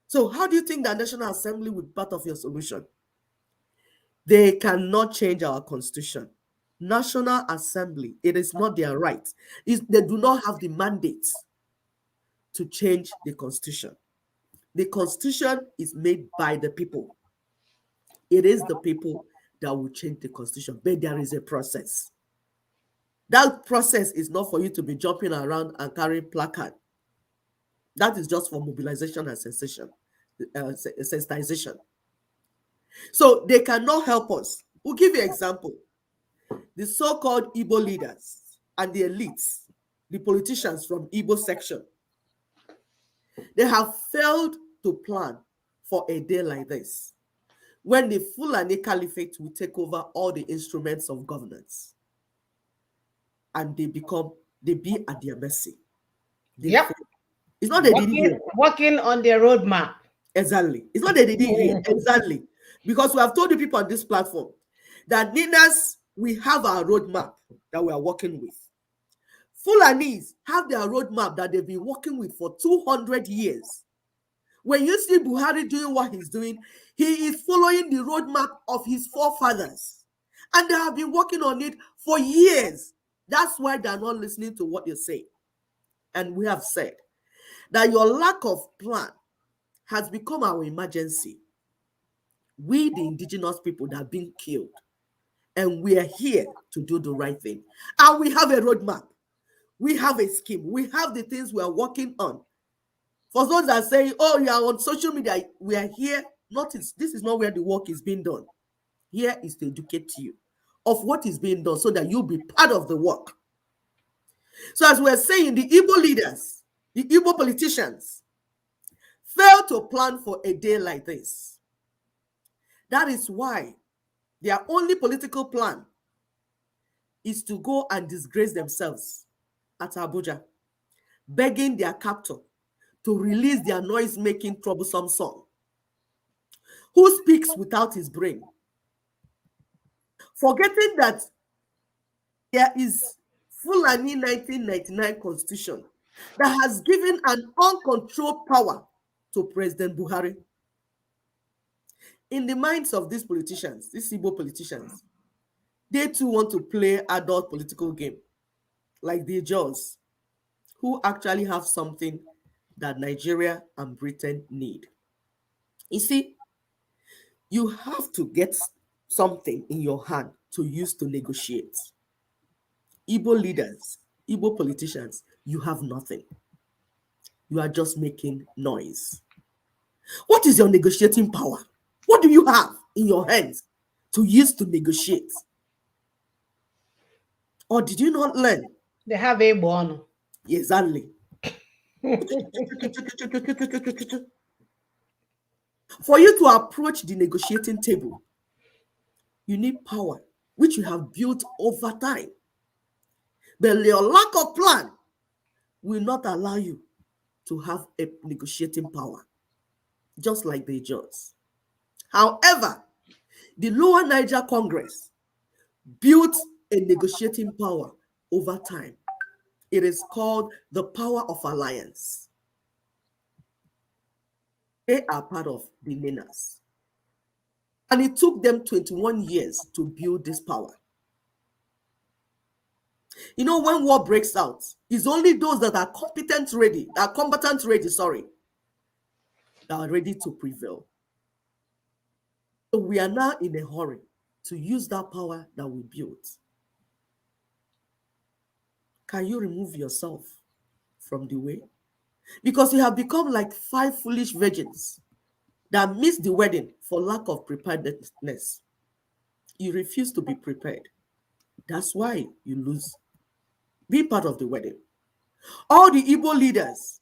So how do you think the National Assembly will be part of your solution? They cannot change our constitution. National Assembly, it is not their right. They do not have the mandate to change the constitution. The constitution is made by the people. It is the people that will change the constitution, but there is a process. That process is not for you to be jumping around and carrying placard. That is just for mobilization and sensitization. So they cannot help us. We'll give you an example. The so-called Igbo leaders and the elites, the politicians from Igbo section, they have failed to plan for a day like this, when the Fulani Caliphate will take over all the instruments of governance, and they be at their mercy. Yep. It's not that they didn't working on their roadmap. Exactly. It's not that they didn't hear. Exactly. Because we have told the people on this platform that Ninas, we have our roadmap that we are working with. Fulanis have their roadmap that they've been working with for 200 years. When you see Buhari doing what he's doing, he is following the roadmap of his forefathers. And they have been working on it for years. That's why they're not listening to what you say. And we have said that your lack of plan has become our emergency. We, the indigenous people that have been killed, and we are here to do the right thing. And we have a roadmap. We have a scheme. We have the things we are working on. For those that are saying, oh, you are on social media, we are here. Notice, this is not where the work is being done. Here is to educate you of what is being done so that you'll be part of the work. So as we're saying, the Igbo leaders, the Igbo politicians, fail to plan for a day like this. That is why their only political plan is to go and disgrace themselves at Abuja, begging their captor to release their noise-making troublesome son, who speaks without his brain, forgetting that there is Fulani 1999 constitution that has given an uncontrolled power to President Buhari. In the minds of these politicians, these Igbo politicians, they too want to play adult political game, like the Jaws, who actually have something that Nigeria and Britain need. You see, you have to get something in your hand to use to negotiate. Igbo leaders, Igbo politicians, you have nothing. You are just making noise. What is your negotiating power? What do you have in your hands to use to negotiate? Or did you not learn? They have a bond. Exactly. For you to approach the negotiating table, you need power, which you have built over time. But your lack of plan will not allow you to have a negotiating power, just like the Jaws. However, the Lower Niger Congress built a negotiating power over time. It is called the power of alliance. They are part of the Ninas. And it took them 21 years to build this power. You know, when war breaks out, it's only those that are combatant ready, that are ready to prevail. So we are now in a hurry to use that power that we built. Can you remove yourself from the way? Because you have become like 5 foolish virgins that missed the wedding for lack of preparedness. You refuse to be prepared. That's why you lose. Be part of the wedding. All the Igbo leaders,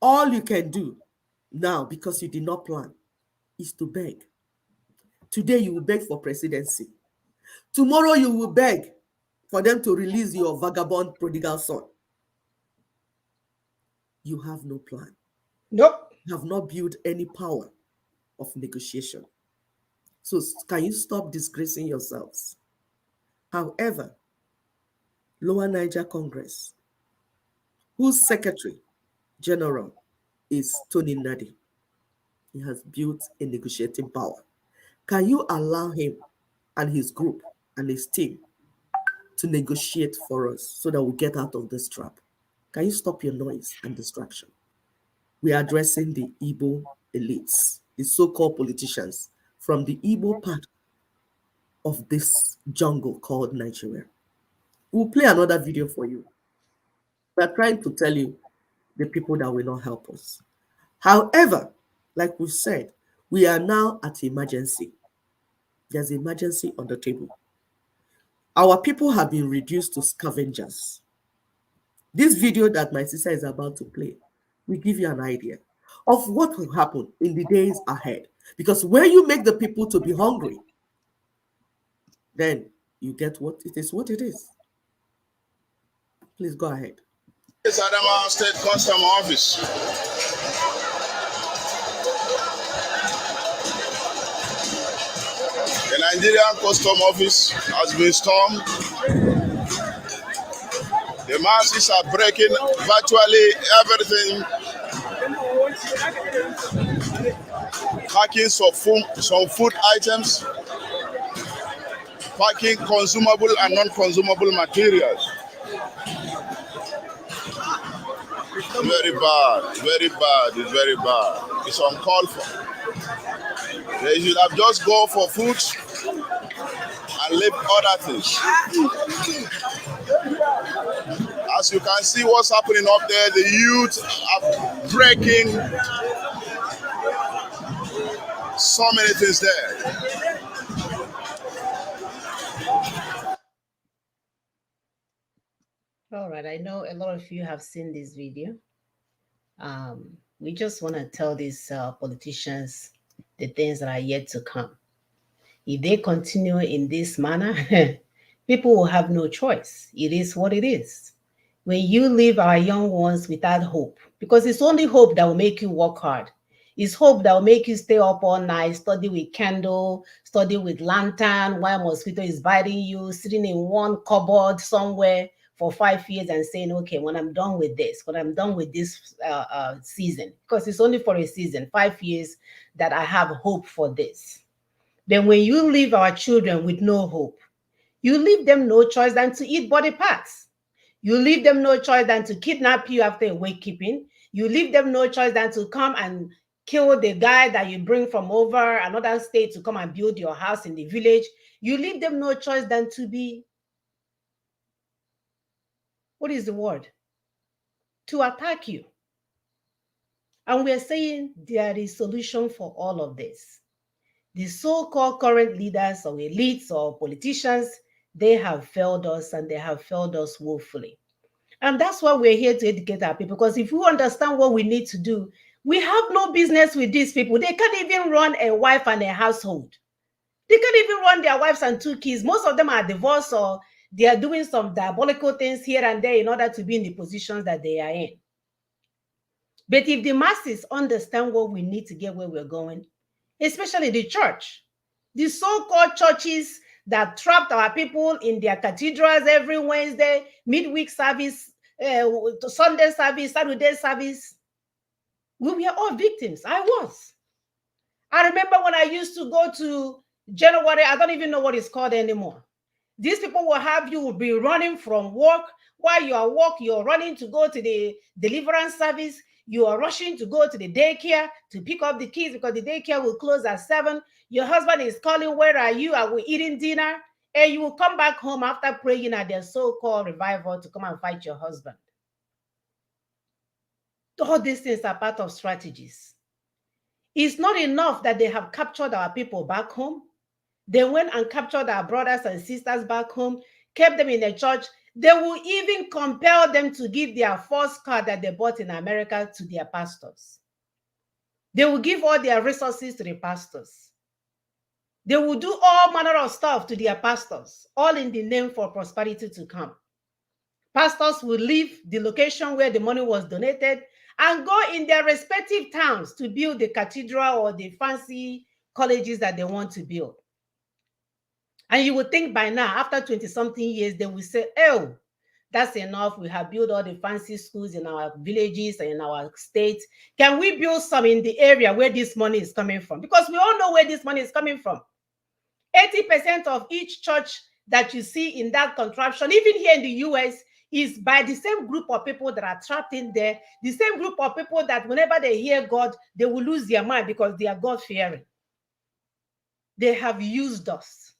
all you can do now, because you did not plan, is to beg. Today you will beg for presidency. Tomorrow you will beg for them to release your vagabond prodigal son. You have no plan. Nope. You have not built any power of negotiation. So can you stop disgracing yourselves? However, Lower Niger Congress, whose Secretary General is Tony Nadi, he has built a negotiating power. Can you allow him and his group and his team to negotiate for us so that we get out of this trap? Can you stop your noise and distraction? We are addressing the Igbo elites, the so-called politicians from the Igbo part of this jungle called Nigeria. We'll play another video for you. We're trying to tell you the people that will not help us. However, like we said, we are now at emergency. There's emergency on the table. Our people have been reduced to scavengers. This video that my sister is about to play will give you an idea of what will happen in the days ahead. Because when you make the people to be hungry, then you get what it is. Please go ahead. It's Adamawa State Custom Office. The Nigerian Custom Office has been stormed. The masses are breaking virtually everything. Packing some food items. Packing consumable and non-consumable materials. Very bad, it's very bad. It's uncalled for. They should have just gone for food and leave other things. As you can see what's happening up there, the youth are breaking so many things there. All right, I know a lot of you have seen this video. We just want to tell these politicians the things that are yet to come. If they continue in this manner, people will have no choice. It is what it is. When you leave our young ones without hope, because it's only hope that will make you work hard. It's hope that will make you stay up all night, study with candle, study with lantern, while mosquito is biting you, sitting in one cupboard somewhere for 5 years and saying, okay, when I'm done with this, season, because it's only for a season, 5 years that I have hope for this. Then when you leave our children with no hope, you leave them no choice than to eat body parts. You leave them no choice than to kidnap you after a wakekeeping. You leave them no choice than to come and kill the guy that you bring from over another state to come and build your house in the village. You leave them no choice than to be, what is the word? To attack you. And we're saying there is a solution for all of this. The so-called current leaders or elites or politicians, they have failed us and they have failed us woefully. And that's why we're here to educate our people, because if we understand what we need to do, we have no business with these people. They can't even run a wife and a household. They can't even run their wives and 2 kids. Most of them are divorced or they are doing some diabolical things here and there in order to be in the positions that they are in. But if the masses understand what we need to get where we're going, especially the church, the so-called churches that trapped our people in their cathedrals every Wednesday, midweek service, Sunday service, Saturday service, we were all victims. I was. I remember when I used to go to January, I don't even know what it's called anymore. These people will have you be running from work. While you are work, you're running to go to the deliverance service. You are rushing to go to the daycare to pick up the kids because the daycare will close at 7. Your husband is calling, where are you? Are we eating dinner? And you will come back home after praying at their so-called revival to come and fight your husband. All these things are part of strategies. It's not enough that they have captured our people back home. They went and captured our brothers and sisters back home, kept them in the church. They will even compel them to give their first car that they bought in America to their pastors. They will give all their resources to the pastors. They will do all manner of stuff to their pastors, all in the name for prosperity to come. Pastors will leave the location where the money was donated and go in their respective towns to build the cathedral or the fancy colleges that they want to build. And you would think by now, after 20-something years, they will say, oh, that's enough. We have built all the fancy schools in our villages and in our states. Can we build some in the area where this money is coming from? Because we all know where this money is coming from. 80% of each church that you see in that contraption, even here in the US, is by the same group of people that are trapped in there, the same group of people that whenever they hear God, they will lose their mind because they are God-fearing. They have used us.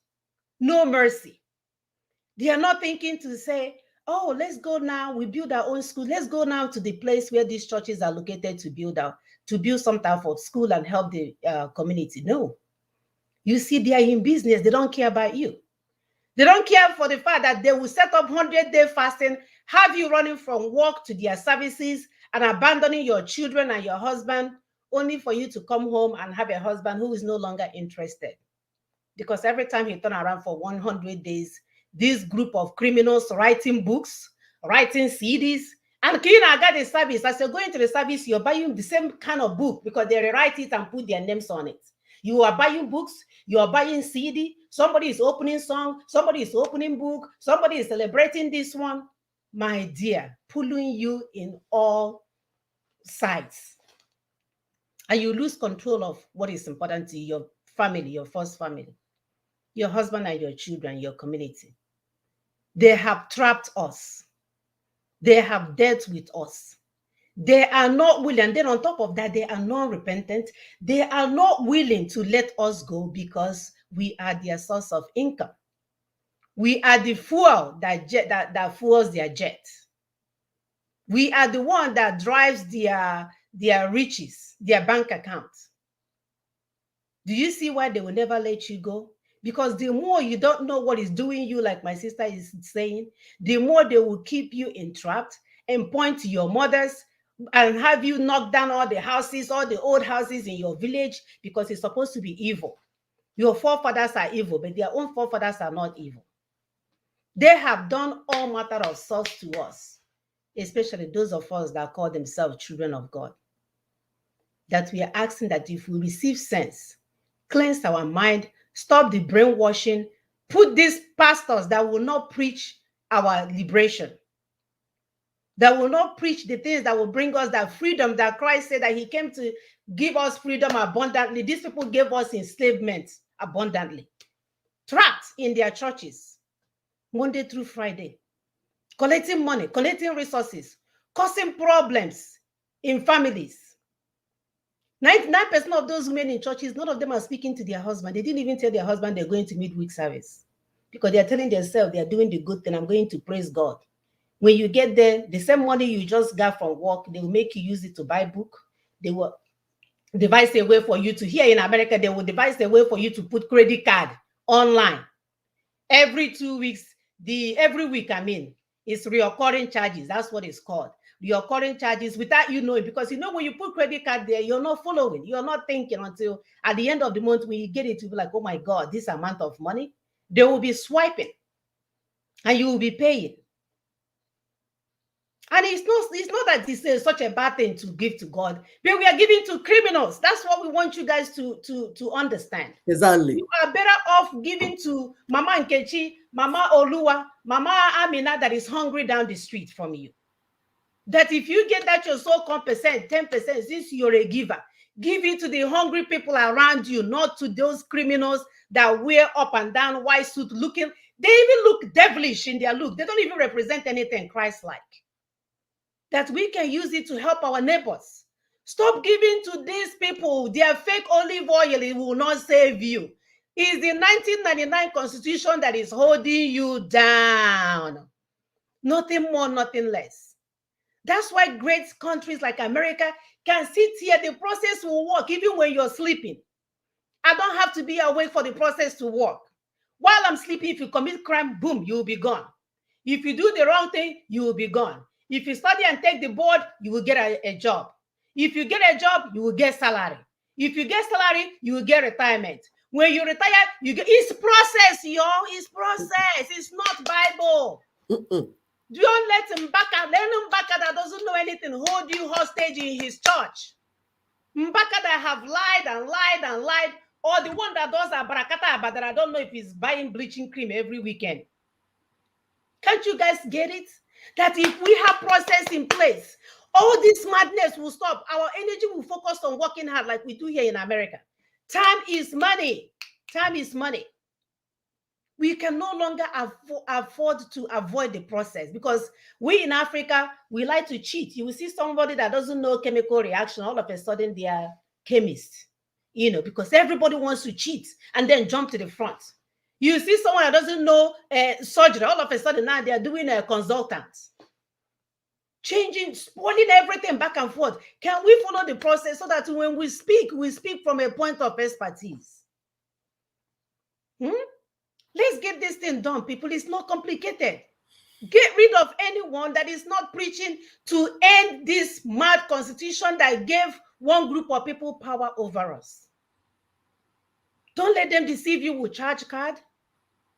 No mercy. They are not thinking to say, oh, let's go now. We build our own school. Let's go now to the place where these churches are located to build some type of school and help the community. No. You see, they are in business. They don't care about you. They don't care for the fact that they will set up 100-day fasting, have you running from work to their services and abandoning your children and your husband only for you to come home and have a husband who is no longer interested. Because every time he turns around for 100 days, this group of criminals writing books, writing CDs, and clean got the service. As you're going to the service, you're buying the same kind of book because they rewrite it and put their names on it. You are buying books, you are buying CD, somebody is opening song, somebody is opening book, somebody is celebrating this one. My dear, pulling you in all sides. And you lose control of what is important to your family, your first family, your husband and your children, your community. They have trapped us. They have dealt with us. They are not willing, and then on top of that, they are non-repentant. They are not willing to let us go because we are their source of income. We are the fuel that fuels their jet. We are the one that drives their riches, their bank account. Do you see why they will never let you go? Because the more you don't know what is doing you, like my sister is saying, the more they will keep you entrapped and point to your mothers and have you knock down all the houses, all the old houses in your village because it's supposed to be evil. Your forefathers are evil, but their own forefathers are not evil. They have done all matter of sorts to us, especially those of us that call themselves children of God. That we are asking that if we receive sense, cleanse our mind, stop the brainwashing, put these pastors that will not preach our liberation, that will not preach the things that will bring us that freedom that Christ said that he came to give us freedom abundantly. These people gave us enslavement abundantly. Trapped in their churches, Monday through Friday, collecting money, collecting resources, causing problems in families. 99% of those women in churches, none of them are speaking to their husband. They didn't even tell their husband they're going to midweek service because they're telling themselves they're doing the good thing. I'm going to praise God. When you get there, the same money you just got from work, they will make you use it to buy book. They will devise a way for you to, here in America, they will devise a way for you to put credit card online. Every 2 weeks, every week, it's reoccurring charges. That's what it's called. Reoccurring charges without you knowing, because when you put credit card there, you're not following. You're not thinking until at the end of the month, when you get it, you'll be like, oh my God, this amount of money. They will be swiping and you will be paying. And it's not that this is such a bad thing to give to God, but we are giving to criminals. That's what we want you guys to understand. Exactly. You are better off giving to Mama Nkechi, Mama Oluwa, Mama Amina that is hungry down the street from you. That if you get that your so-called percent, 10%, since you're a giver, give it to the hungry people around you, not to those criminals that wear up and down white suit looking. They even look devilish in their look. They don't even represent anything Christ-like. that we can use it to help our neighbors. Stop giving to these people their fake olive oil. It will not save you. It's the 1999 Constitution that is holding you down. Nothing more, nothing less. That's why great countries like America can sit here. The process will work even when you're sleeping. I don't have to be awake for the process to work. While I'm sleeping, if you commit crime, boom, you will be gone. If you do the wrong thing, you will be gone. If you study and take the board, you will get a job. If you get a job, you will get salary. If you get salary, you will get retirement. When you retire, you get, it's process, y'all. It's process. It's not Bible. Don't let Mbaka that doesn't know anything hold you hostage in his church. Mbaka that have lied and lied and lied, or the one that does a barakata, but that I don't know if he's buying bleaching cream every weekend. Can't you guys get it? That if we have process in place, all this madness will stop. Our energy will focus on working hard like we do here in America. Time is money. Time is money. We can no longer afford to avoid the process, because we in Africa, we like to cheat. You will see somebody that doesn't know chemical reaction, all of a sudden they are chemists, because everybody wants to cheat and then jump to the front. You see someone that doesn't know surgery, all of a sudden now they are doing a consultant. Changing, spoiling everything back and forth. Can we follow the process so that when we speak from a point of expertise? Let's get this thing done, people. It's not complicated. Get rid of anyone that is not preaching to end this mad constitution that gave one group of people power over us. Don't let them deceive you with charge card.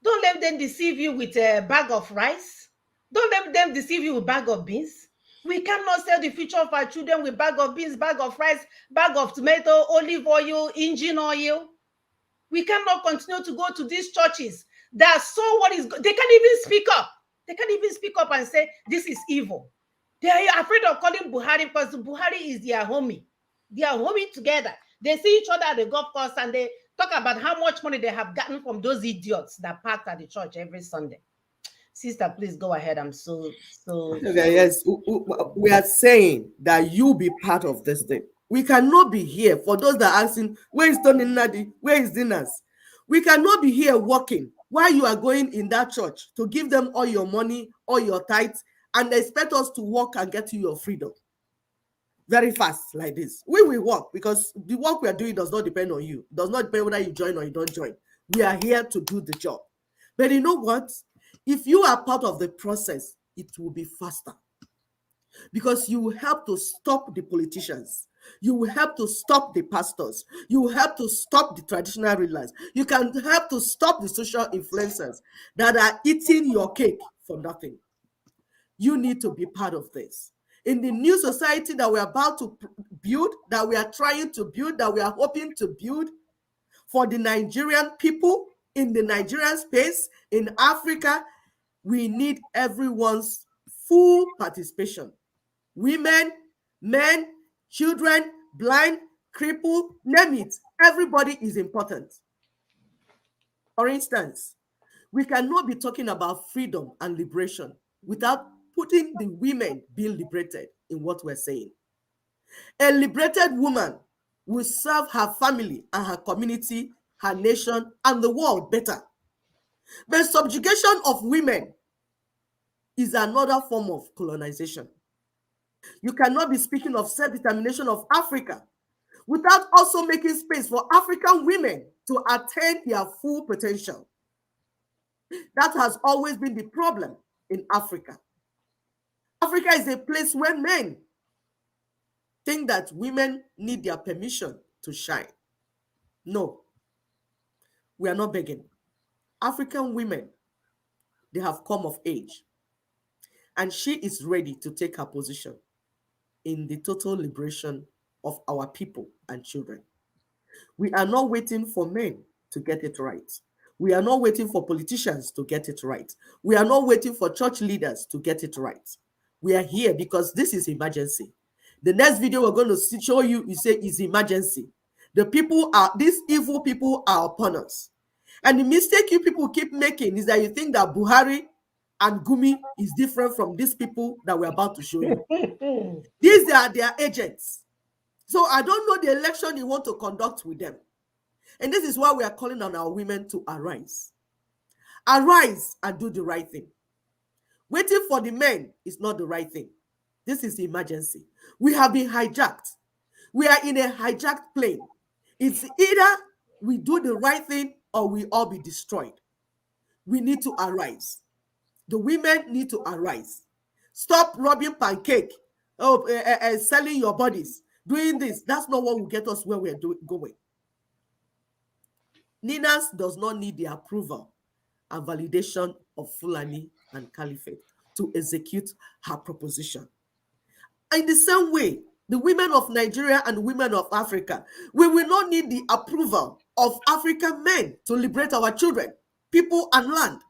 Don't let them deceive you with a bag of rice. Don't let them deceive you with bag of beans. We cannot sell the future of our children with bag of beans, bag of rice, bag of tomato, olive oil, engine oil. We cannot continue to go to these churches that saw what is. They can't even speak up. They can't even speak up and say this is evil. They are afraid of calling Buhari because Buhari is their homie. They are homie together. They see each other at the golf course and they talk about how much money they have gotten from those idiots that parked at the church every Sunday. Sister, please go ahead. I'm so. Okay, yes, we are saying that you be part of this thing. We cannot be here. For those that are asking, where is Tony Nadi? Where is Dinas? We cannot be here working while you are going in that church to give them all your money, all your tithes, and they expect us to work and get you your freedom very fast like this. We will work because the work we are doing does not depend on you. It does not depend whether you join or you don't join. We are here to do the job. But you know what? If you are part of the process, it will be faster because you will help to stop the politicians. You will help to stop the pastors. You will help to stop the traditional rulers. You can help to stop the social influencers that are eating your cake for nothing. You need to be part of this. In the new society that we're about to build, that we are trying to build, that we are hoping to build for the Nigerian people, in the Nigerian space, in Africa, we need everyone's full participation. Women, men, children, blind, crippled, name it. Everybody is important. For instance, we cannot be talking about freedom and liberation without putting the women being liberated in what we're saying. A liberated woman will serve her family and her community, her nation, and the world better. But subjugation of women is another form of colonization. You cannot be speaking of self-determination of Africa without also making space for African women to attain their full potential. That has always been the problem in Africa. Africa is a place where men think that women need their permission to shine. No, we are not begging. African women, they have come of age, and she is ready to take her position in the total liberation of our people and children. We are not waiting for men to get it right. We are not waiting for politicians to get it right. We are not waiting for church leaders to get it right. We are here because this is emergency. The next video we're going to show you, is emergency. These evil people are upon us. And the mistake you people keep making is that you think that Buhari and Gumi is different from these people that we're about to show you. These are their agents. So I don't know the election you want to conduct with them. And this is why we are calling on our women to arise. Arise and do the right thing. Waiting for the men is not the right thing. This is emergency. We have been hijacked. We are in a hijacked plane. It's either we do the right thing or we all be destroyed. We need to arise. The women need to arise. Stop robbing pancake, selling your bodies, doing this. That's not what will get us where we're going. Ninas does not need the approval and validation of Fulani and Caliphate to execute her proposition. In the same way, the women of Nigeria and women of Africa, we will not need the approval of African men to liberate our children, people, and land.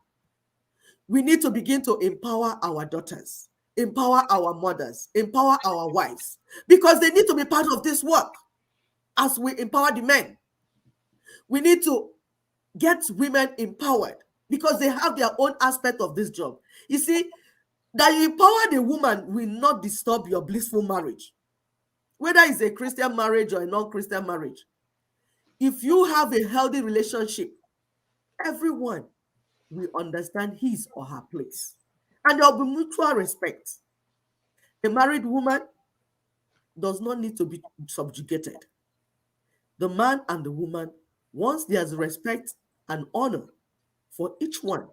We need to begin to empower our daughters, empower our mothers, empower our wives, because they need to be part of this work as we empower the men. We need to get women empowered because they have their own aspect of this job. You see, that you empower the woman will not disturb your blissful marriage, whether it's a Christian marriage or a non-Christian marriage. If you have a healthy relationship, everyone will understand his or her place, and there will be mutual respect. A married woman does not need to be subjugated. The man and the woman, once there's respect and honor for each one,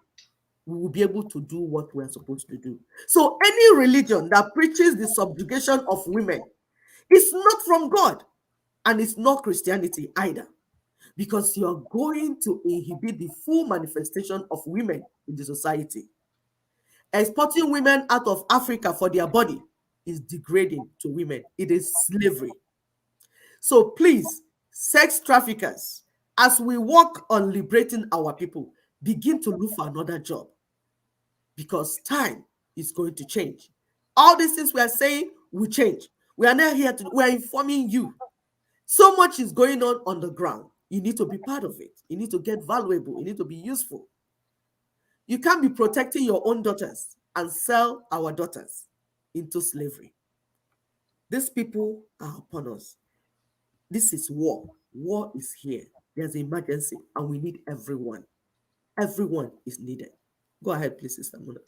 we will be able to do what we are supposed to do. So any religion that preaches the subjugation of women is not from God, and it's not Christianity either, because you're going to inhibit the full manifestation of women in the society. Exporting women out of Africa for their body is degrading to women. It is slavery. So please, sex traffickers, as we work on liberating our people, begin to look for another job, because time is going to change. All these things we are saying will change. We are not here to, we are informing you. So much is going on the ground. You need to be part of it. You need to get valuable. You need to be useful. You can't be protecting your own daughters and sell our daughters into slavery. These people are upon us. This is war. War is here. There's an emergency, and we need everyone. Everyone is needed. Go ahead, please, Sister Muna.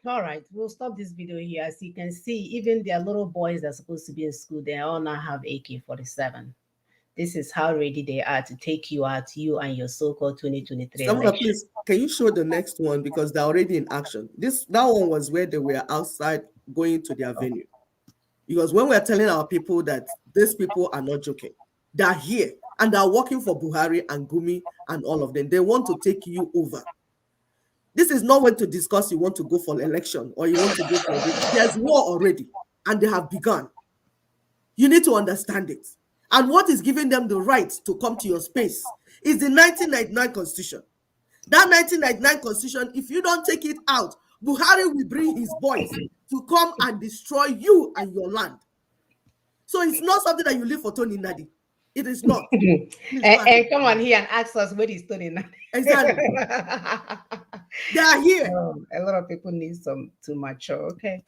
All right, we'll stop this video here. As you can see, even their little boys that are supposed to be in school, they all now have AK-47. This is how ready they are to take you out, you and your so-called 2023 election. Please, can you show the next one, because they're already in action? That one was where they were outside going to their venue. Because when we're telling our people that these people are not joking, they're here and they're working for Buhari and Gumi and all of them. They want to take you over. This is not when to discuss you want to go for election or you want to go for this. There's war already, and they have begun. You need to understand it. And what is giving them the right to come to your space is the 1999 Constitution. That 1999 Constitution, if you don't take it out, Buhari will bring his boys to come and destroy you and your land. So it's not something that you live for Tony Nadi. It is not. And come on here and ask us where is Tony Nadi. Exactly. They are here. A lot of people need to mature. Okay.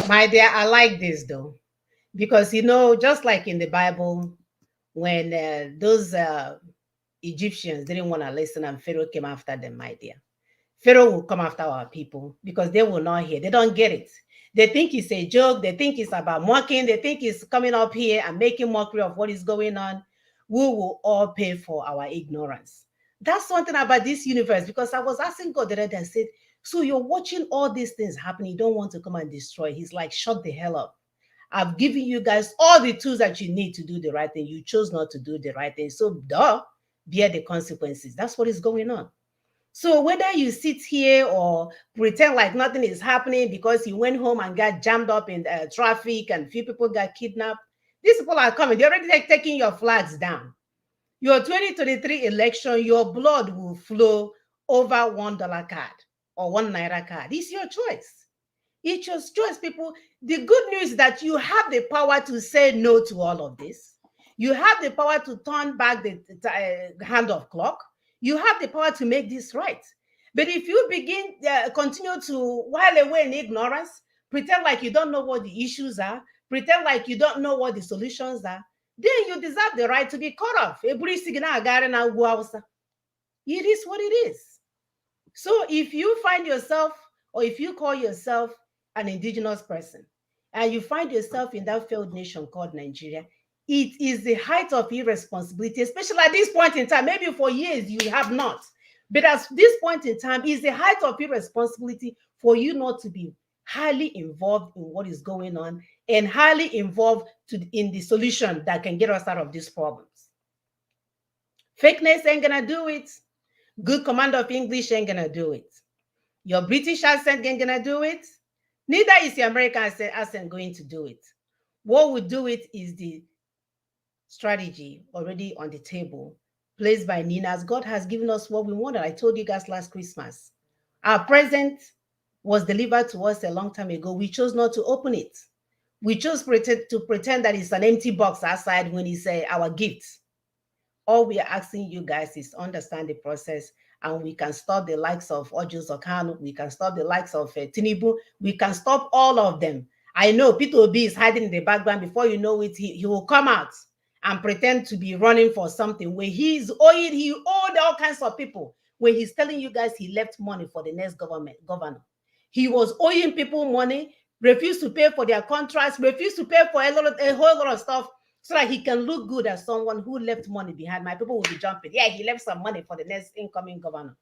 My dear, I like this though, because just like in the Bible, when those Egyptians didn't want to listen and Pharaoh came after them, my dear. Pharaoh will come after our people because they will not hear. They don't get it. They think it's a joke. They think it's about mocking. They think it's coming up here and making mockery of what is going on. We will all pay for our ignorance. That's something about this universe, because I was asking God the other day, I said, so you're watching all these things happen. You don't want to come and destroy. He's like, shut the hell up. I've given you guys all the tools that you need to do the right thing. You chose not to do the right thing. So bear the consequences. That's what is going on. So whether you sit here or pretend like nothing is happening because you went home and got jammed up in traffic and few people got kidnapped, these people are coming. They're already taking your flags down. Your 2023 election, your blood will flow over $1 card or $1 card. It's your choice. It's your choice, people. The good news is that you have the power to say no to all of this. You have the power to turn back the hand of clock. You have the power to make this right. But if you continue to while away in ignorance, pretend like you don't know what the issues are, pretend like you don't know what the solutions are, then you deserve the right to be cut off. It is what it is. So if you find yourself, or if you call yourself an indigenous person, and you find yourself in that failed nation called Nigeria, it is the height of irresponsibility, especially at this point in time. Maybe for years you have not, but at this point in time, is the height of irresponsibility for you not to be highly involved in what is going on and highly involved in the solution that can get us out of these problems. Fakeness ain't gonna do it. Good command of English ain't gonna do it. Your British accent ain't gonna do it. Neither is the American accent going to do it. What would do it is the strategy already on the table, placed by Ninas. God has given us what we wanted. I told you guys last Christmas. Our present was delivered to us a long time ago. We chose not to open it. We chose to pretend that it's an empty box outside when it's our gift. All we are asking you guys is understand the process, and we can stop the likes of Ojus Okano. We can stop the likes of Tinubu. We can stop all of them. I know Peter Obi is hiding in the background. Before you know it, he will come out and pretend to be running for something where he owed all kinds of people. When he's telling you guys he left money for the next governor. He was owing people money, refused to pay for their contracts, refused to pay for a whole lot of stuff so that he can look good as someone who left money behind. My people will be jumping. Yeah, he left some money for the next incoming governor.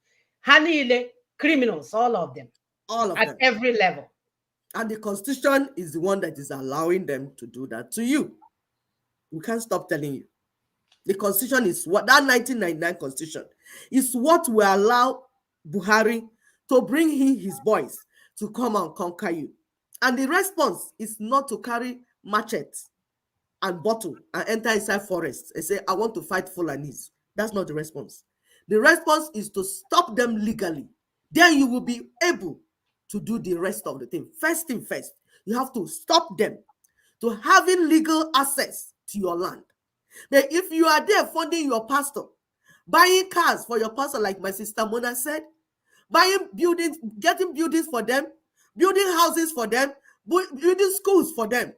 Hanile, criminals, all of them. All of them. At every level. And the Constitution is the one that is allowing them to do that to you. We can't stop telling you. The Constitution is what, that 1999 Constitution is what will allow Buhari to bring in his boys to come and conquer you. And the response is not to carry machete and bottle and enter inside forests and say, I want to fight Fulanis. That's not the response. The response is to stop them legally. Then you will be able to do the rest of the thing. First thing first, you have to stop them to having legal access to your land. But if you are there funding your pastor, buying cars for your pastor, like my sister Mona said, buying buildings, getting buildings for them, building houses for them, building schools for them.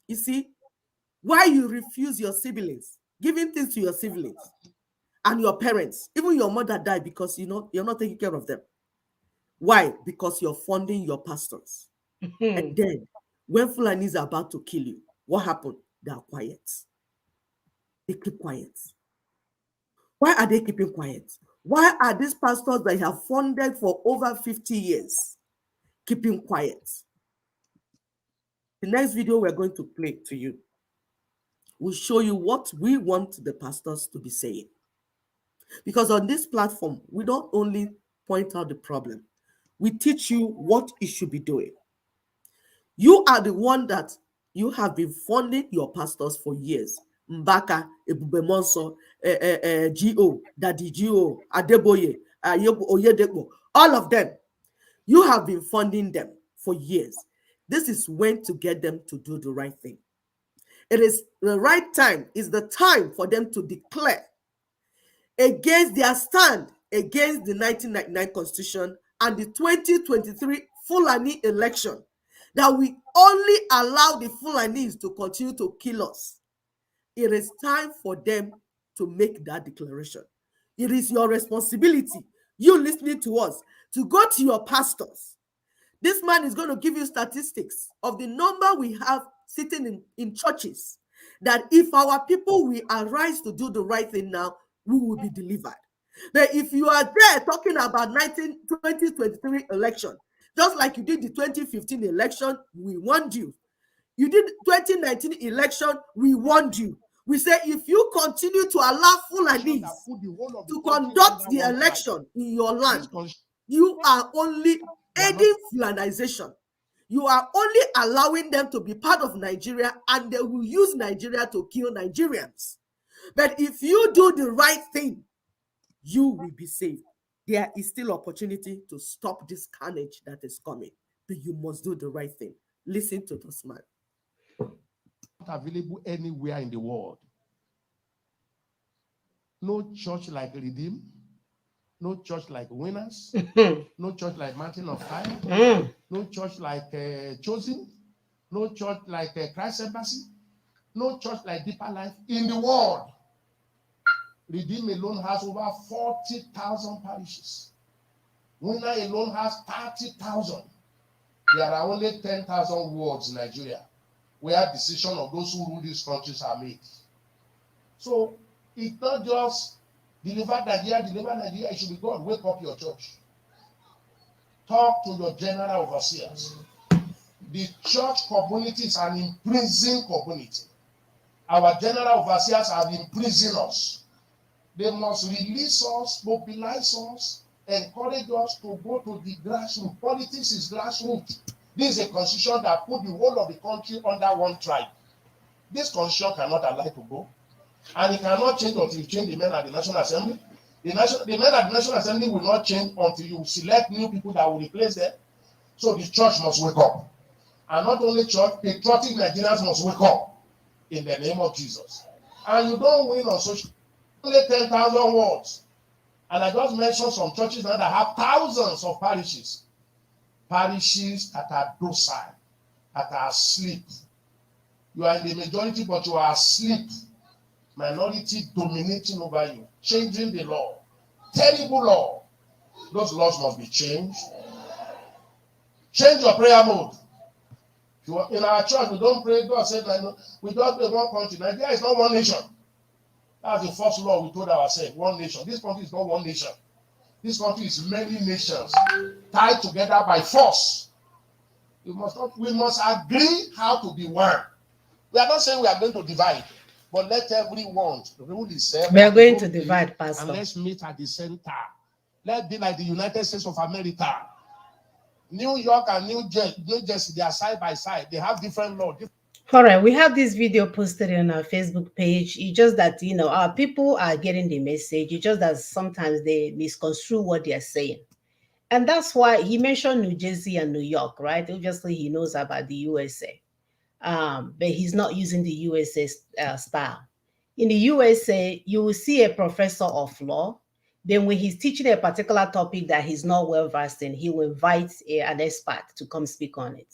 You see, why you refuse your siblings, giving things to your siblings and your parents, even your mother died because you're not taking care of them. Why? Because you're funding your pastors. And then when Fulanis are about to kill you, what happened? They are quiet. They keep quiet. Why are they keeping quiet? Why are these pastors that have funded for over 50 years keeping quiet? The next video we're going to play to you will show you what we want the pastors to be saying. Because on this platform, we don't only point out the problem. We teach you what you should be doing. You are the one that you have been funding your pastors for years. Mbaka, Ebube Monso, G.O., Daddy G.O., Adeboye, Oyedepo, all of them. You have been funding them for years. This is when to get them to do the right thing. It is the right time, is the time for them to declare against their stand, against the 1999 Constitution and the 2023 Fulani election, that we only allow the Fulanis to continue to kill us. It is time for them to make that declaration. It is your responsibility, you listening to us, to go to your pastors. This man is going to give you statistics of the number we have sitting in churches, that if our people will arise to do the right thing now, we will be delivered. But if you are there talking about 2023 election, just like you did the 2015 election, we warned you. You did 2019 election, we warned you. We say if you continue to allow Fulanis to conduct the election in your land, you are only aiding Fulanization. You are only allowing them to be part of Nigeria, and they will use Nigeria to kill Nigerians. But if you do the right thing, you will be saved. There is still opportunity to stop this carnage that is coming, but you must do the right thing. Listen to this man. Not available anywhere in the world. No church like Redeem, no church like Winners, no church like Mountain of Fire, no church like Chosen, no church like Christ Embassy, no church like Deeper Life in the world. Redeem alone has over 40,000 parishes. Winner alone has 30,000. There are only 10,000 wards in Nigeria where decisions of those who rule these countries are made. So it's not just deliver Nigeria, it should be God. Wake up your church. Talk to your general overseers. The church community is an imprisoned community. Our general overseers have imprisoned us. They must release us, mobilize us, encourage us to go to the grassroots. Politics is grassroots. This is a constitution that put the whole of the country under one tribe. This constitution cannot allow to go. And it cannot change until you change the men at the National Assembly. The men at the National Assembly will not change until you select new people that will replace them. So the church must wake up. And not only church, patriotic Nigerians must wake up in the name of Jesus. And you don't win on social. Only 10,000 wards. And I just mentioned some churches now that have thousands of parishes. Parishes that are docile, that are asleep. You are in the majority, but you are asleep. Minority dominating over you, changing the law. Terrible law. Those laws must be changed. Change your prayer mode. In our church, we don't pray, God said, we don't pray one country. Nigeria is not one nation. That's the first law we told ourselves, one nation. This country is not one nation. This country is many nations tied together by force. We must agree how to be one. We are not saying we are going to divide, but let everyone rule itself. We are going to divide, Pastor. And let's meet at the center. Let's be like the United States of America. New York and New Jersey, they are side by side. They have different laws. All right, we have this video posted on our Facebook page. It's just that, our people are getting the message. It's just that sometimes they misconstrue what they are saying. And that's why he mentioned New Jersey and New York, right? Obviously, he knows about the USA. But he's not using the USA style. In the USA, you will see a professor of law. Then when he's teaching a particular topic that he's not well versed in, he will invite an expert to come speak on it.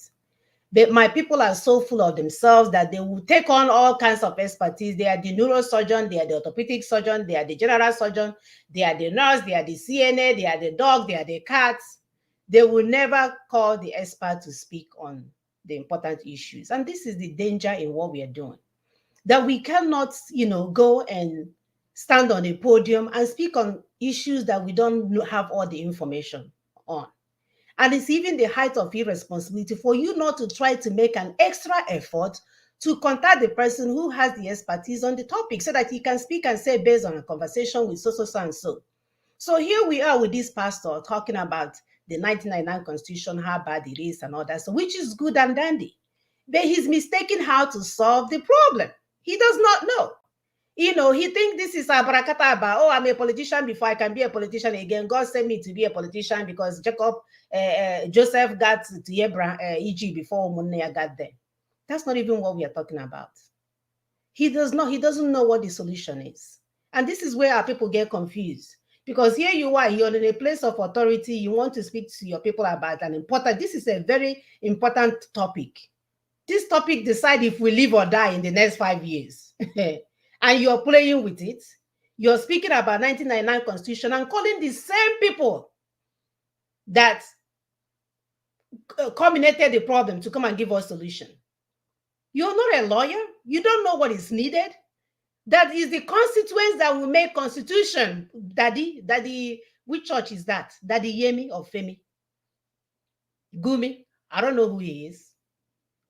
But my people are so full of themselves that they will take on all kinds of expertise. They are the neurosurgeon, they are the orthopedic surgeon, they are the general surgeon, they are the nurse, they are the CNA, they are the dog, they are the cats. They will never call the expert to speak on the important issues. And this is the danger in what we are doing. That we cannot, go and stand on a podium and speak on issues that we don't have all the information on. And it's even the height of irresponsibility for you not to try to make an extra effort to contact the person who has the expertise on the topic so that he can speak and say based on a conversation with so and so. So here we are with this pastor talking about the 1999 Constitution, how bad it is and all that, so which is good and dandy. But he's mistaken how to solve the problem. He does not know. He thinks this is abracadabra. Oh, I'm a politician before I can be a politician again. God sent me to be a politician because Joseph got to Abraham, Egypt before Munnea got there. That's not even what we are talking about. He doesn't know what the solution is. And this is where our people get confused. Because here you are, you're in a place of authority. You want to speak to your people about an important, this is a very important topic. This topic decides if we live or die in the next 5 years. And you're playing with it. You're speaking about 1999 Constitution and calling the same people that culminated the problem to come and give us solution. You're not a lawyer. You don't know what is needed. That is the constituents that will make constitution. Daddy, which church is that? Daddy Yemi or Femi? Gumi? I don't know who he is.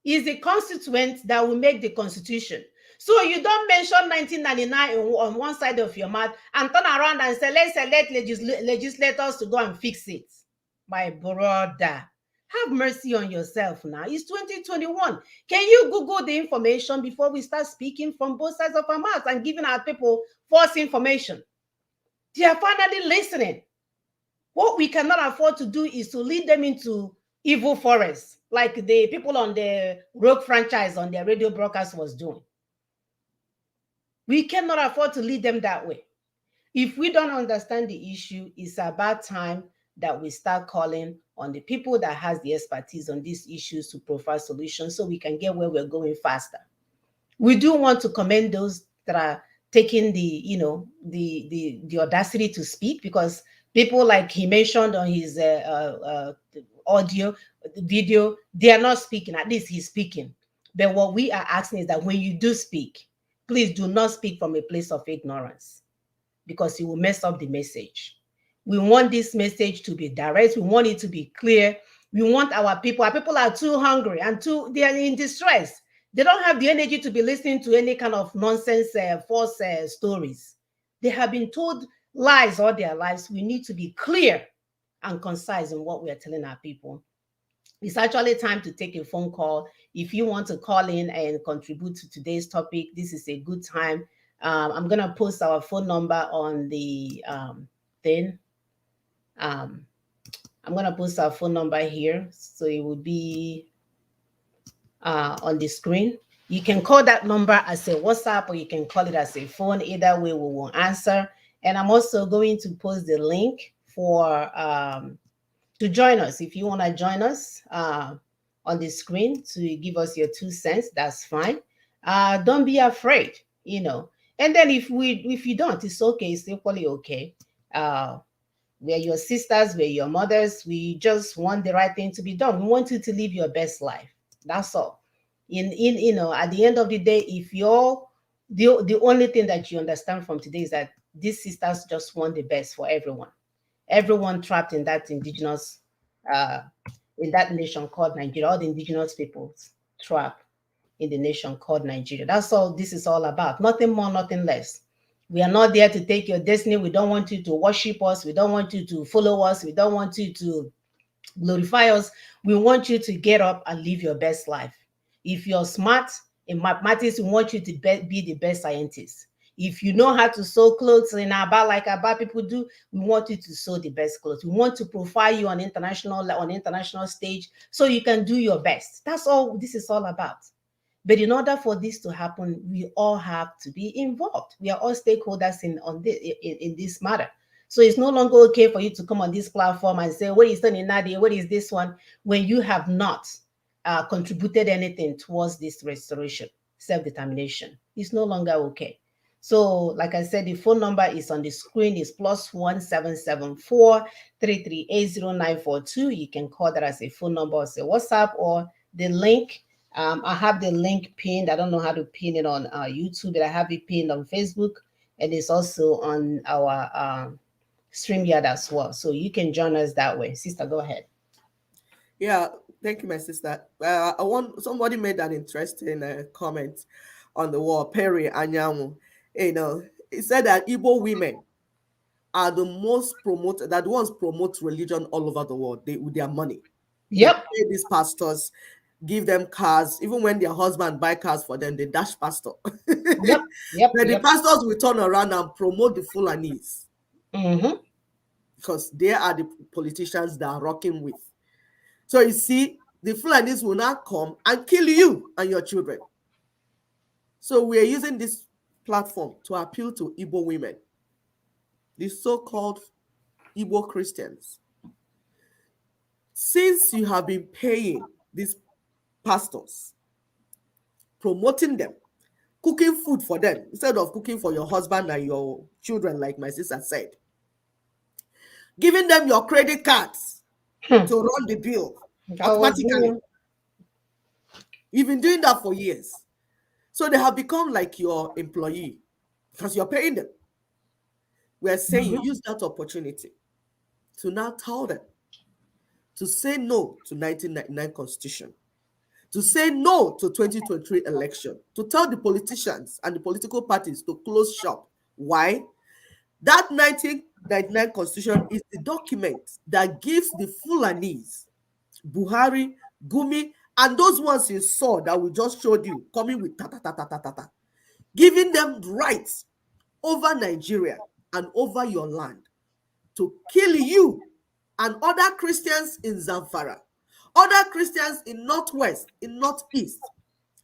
Is the constituent that will make the constitution. So you don't mention 1999 on one side of your mouth and turn around and say, let's elect legislators to go and fix it. My brother, have mercy on yourself now. It's 2021. Can you Google the information before we start speaking from both sides of our mouths and giving our people false information? They are finally listening. What we cannot afford to do is to lead them into evil forests, like the people on the Rogue franchise on their radio broadcast was doing. We cannot afford to lead them that way. If we don't understand the issue, it's about time that we start calling on the people that has the expertise on these issues to provide solutions so we can get where we're going faster. We do want to commend those that are taking the audacity to speak, because people like he mentioned on his audio, video, they are not speaking. At least he's speaking. But what we are asking is that when you do speak, please do not speak from a place of ignorance, because it will mess up the message. We want this message to be direct. We want it to be clear. We want our people are too hungry and they are in distress. They don't have the energy to be listening to any kind of nonsense, false stories. They have been told lies all their lives. We need to be clear and concise in what we are telling our people. It's actually time to take a phone call. If you want to call in and contribute to today's topic, this is a good time. I'm going to post our phone number on the thing. I'm going to post our phone number here, so it will be on the screen. You can call that number as a WhatsApp, or you can call it as a phone. Either way, we will answer. And I'm also going to post the link for to join us. If you want to join us on the screen to give us your 2 cents, that's fine. Don't be afraid, And then if you don't, it's okay. It's equally okay. We're your sisters, we're your mothers. We just want the right thing to be done. We want you to live your best life. That's all. At the end of the day, if you're the only thing that you understand from today is that these sisters just want the best for everyone. Everyone trapped in that indigenous, in that nation called Nigeria, all the indigenous peoples trapped in the nation called Nigeria. That's all this is all about. Nothing more, nothing less. We are not there to take your destiny. We don't want you to worship us. We don't want you to follow us. We don't want you to glorify us. We want you to get up and live your best life. If you're smart in mathematics, we want you to be the best scientist. If you know how to sew clothes in Aba, like Aba people do, we want you to sew the best clothes. We want to profile you on international stage so you can do your best. That's all this is all about. But in order for this to happen, we all have to be involved. We are all stakeholders in this matter. So it's no longer okay for you to come on this platform and say, what is Tony Nadia? What is this one? When you have not contributed anything towards this restoration, self-determination. It's no longer okay. So, like I said, the phone number is on the screen. It's +1 774 338 0942. You can call that as a phone number or say WhatsApp, or the link. I have the link pinned. I don't know how to pin it on YouTube, but I have it pinned on Facebook, and it's also on our StreamYard as well. So you can join us that way. Sister, go ahead. Yeah, thank you, my sister. Somebody made an interesting comment on the wall. Perry Anyamu, he said that Igbo women are the most promoted, that the ones promote religion all over the world. With their money. Yep. They pay these pastors, give them cars. Even when their husband buy cars for them, they dash pastor. Yep. But the pastors will turn around and promote the Fulanis. Mm-hmm. Because they are the politicians that are rocking with. So you see, the Fulanis will not come and kill you and your children. So we are using this platform to appeal to Igbo women. the so-called Igbo Christians. Since you have been paying these pastors, promoting them, cooking food for them, instead of cooking for your husband and your children, like my sister said, giving them your credit cards to run the bill automatically. You've been doing that for years. So they have become like your employee because you're paying them. We're saying use that opportunity to now tell them to say no to 1999 Constitution, to say no to 2023 election, to tell the politicians and the political parties to close shop. Why? That 1999 Constitution is the document that gives the Fulanis, Buhari, Gumi, and those ones you saw that we just showed you, coming with ta-ta-ta-ta-ta-ta, giving them rights over Nigeria and over your land to kill you and other Christians in Zamfara, other Christians in Northwest, in Northeast.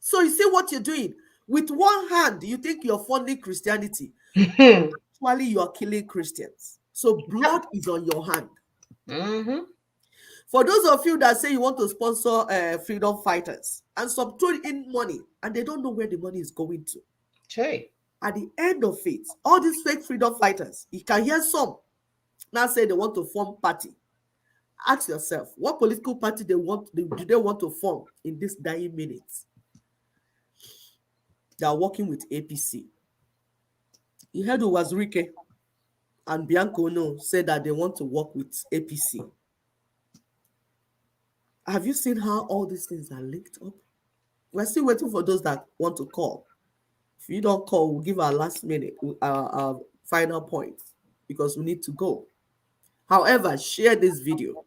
So you see what you're doing? With one hand, you think you're funding Christianity. Actually, you are killing Christians. So blood is on your hand. For those of you that say you want to sponsor freedom fighters and some throw in money and they don't know where the money is going to. Sure. At the end of it, all these fake freedom fighters, you can hear some now say they want to form party. Ask yourself, what political party do they want to form in this dying minutes? They are working with APC. You heard who was Rike and Bianco no said that they want to work with APC. Have you seen how all these things are linked up? We're still waiting for those that want to call. If you don't call, we'll give our last minute, our final points, because we need to go. However, share this video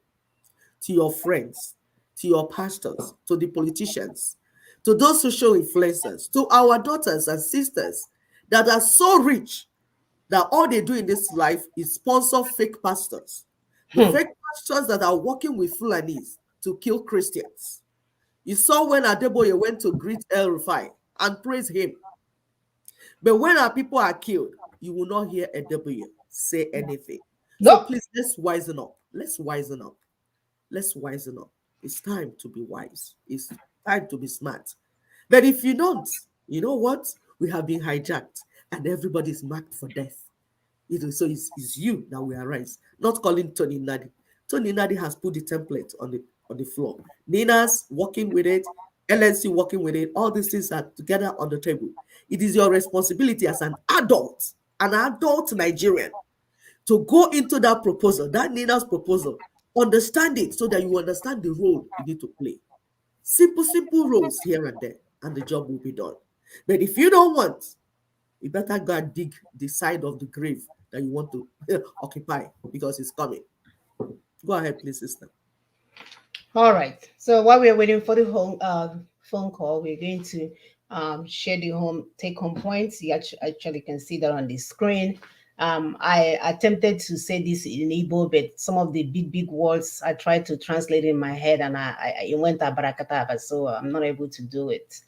to your friends, to your pastors, to the politicians, to those social influencers, to our daughters and sisters that are so rich that all they do in this life is sponsor fake pastors. The fake pastors that are working with Fulanis to kill Christians. You saw when Adeboye went to greet El Rufai and praise him. But when our people are killed, you will not hear Adeboye say anything. So please, let's wisen up. Let's wisen up. Let's wisen up. It's time to be wise. It's time to be smart. But if you don't, you know what? We have been hijacked and everybody's marked for death. So it's you that will arise. Not calling Tony Nadi. Tony Nadi has put the template on the floor. Nina's working with it. LNC working with it. All these things are together on the table. It is your responsibility as an adult Nigerian, to go into that proposal, that Nina's proposal, understand it so that you understand the role you need to play. Simple roles here and there, and the job will be done. But if you don't want, you better go and dig the side of the grave that you want to occupy, because it's coming. Go ahead, please, sister. All right. So while we're waiting for the phone call, we're going to share the take-home points. You actually can see that on the screen. I attempted to say this in Igbo, but some of the big words I tried to translate in my head, and it went abarakataba, so I'm not able to do it.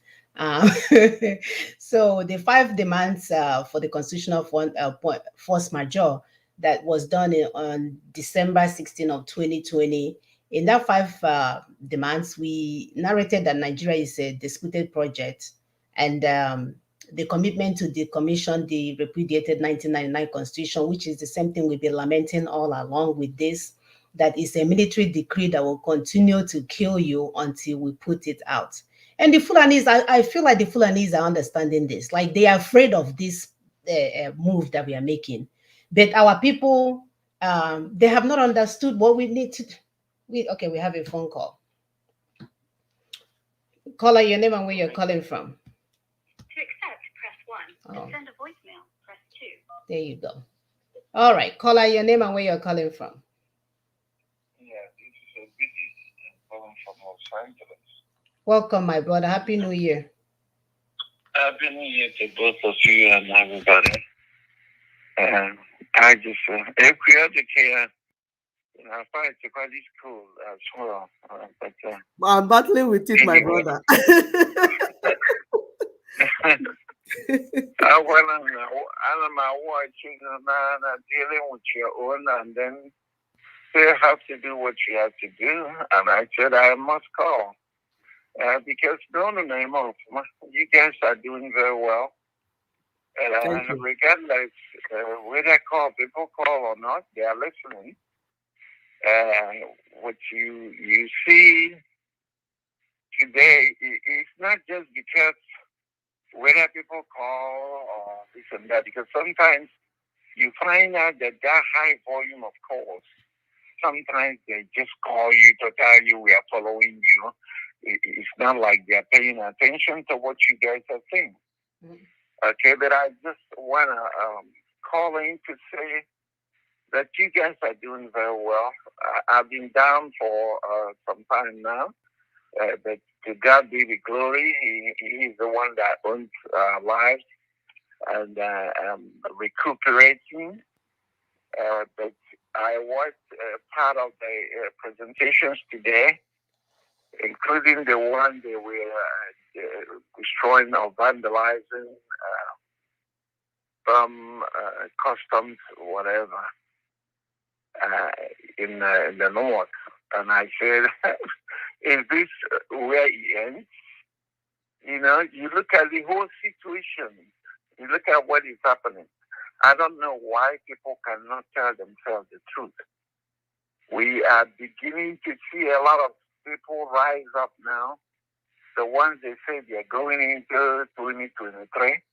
So the 5 demands for the constitutional force majeure that was done on December 16 of 2020. In that 5 demands, we narrated that Nigeria is a disputed project, and the commitment to decommission the repudiated 1999 Constitution, which is the same thing we've been lamenting all along with this, that is a military decree that will continue to kill you until we put it out. And the Fulanis, I feel like the Fulanis are understanding this. Like, they are afraid of this move that we are making. But our people, they have not understood what we need to do. Okay, we have a phone call. Caller, your name and where you're calling from. To accept, press 1. To send a voicemail, press 2. There you go. All right, caller, your name and where you're calling from. Yeah, this is a British calling from Los Angeles. Welcome, my brother. Happy New Year. Happy New Year to both of you and everybody. I just periodically I find it quite cool as well. I'm battling with it, my brother. Well, I'm watching and dealing with your own, and then you have to do what you have to do. And I said I must call because you guys are doing very well. And regardless whether people call or not, they are listening. What you see today is not just because whether people call or this and that, because sometimes you find out that high volume of calls, sometimes they just call you to tell you we are following you. It's not like they're paying attention to what you guys are saying. Okay, but I just want to call in to say that you guys are doing very well. I've been down for some time now, but to God be the glory. He is the one that owns lives and recuperating. But I was part of the presentations today, including the one they were destroying or vandalizing from customs, whatever, in the north. And I said, is this where it ends? You know, you look at the whole situation. You look at what is happening. I don't know why people cannot tell themselves the truth. We are beginning to see a lot of people rise up now. The ones they say they're going into 2023.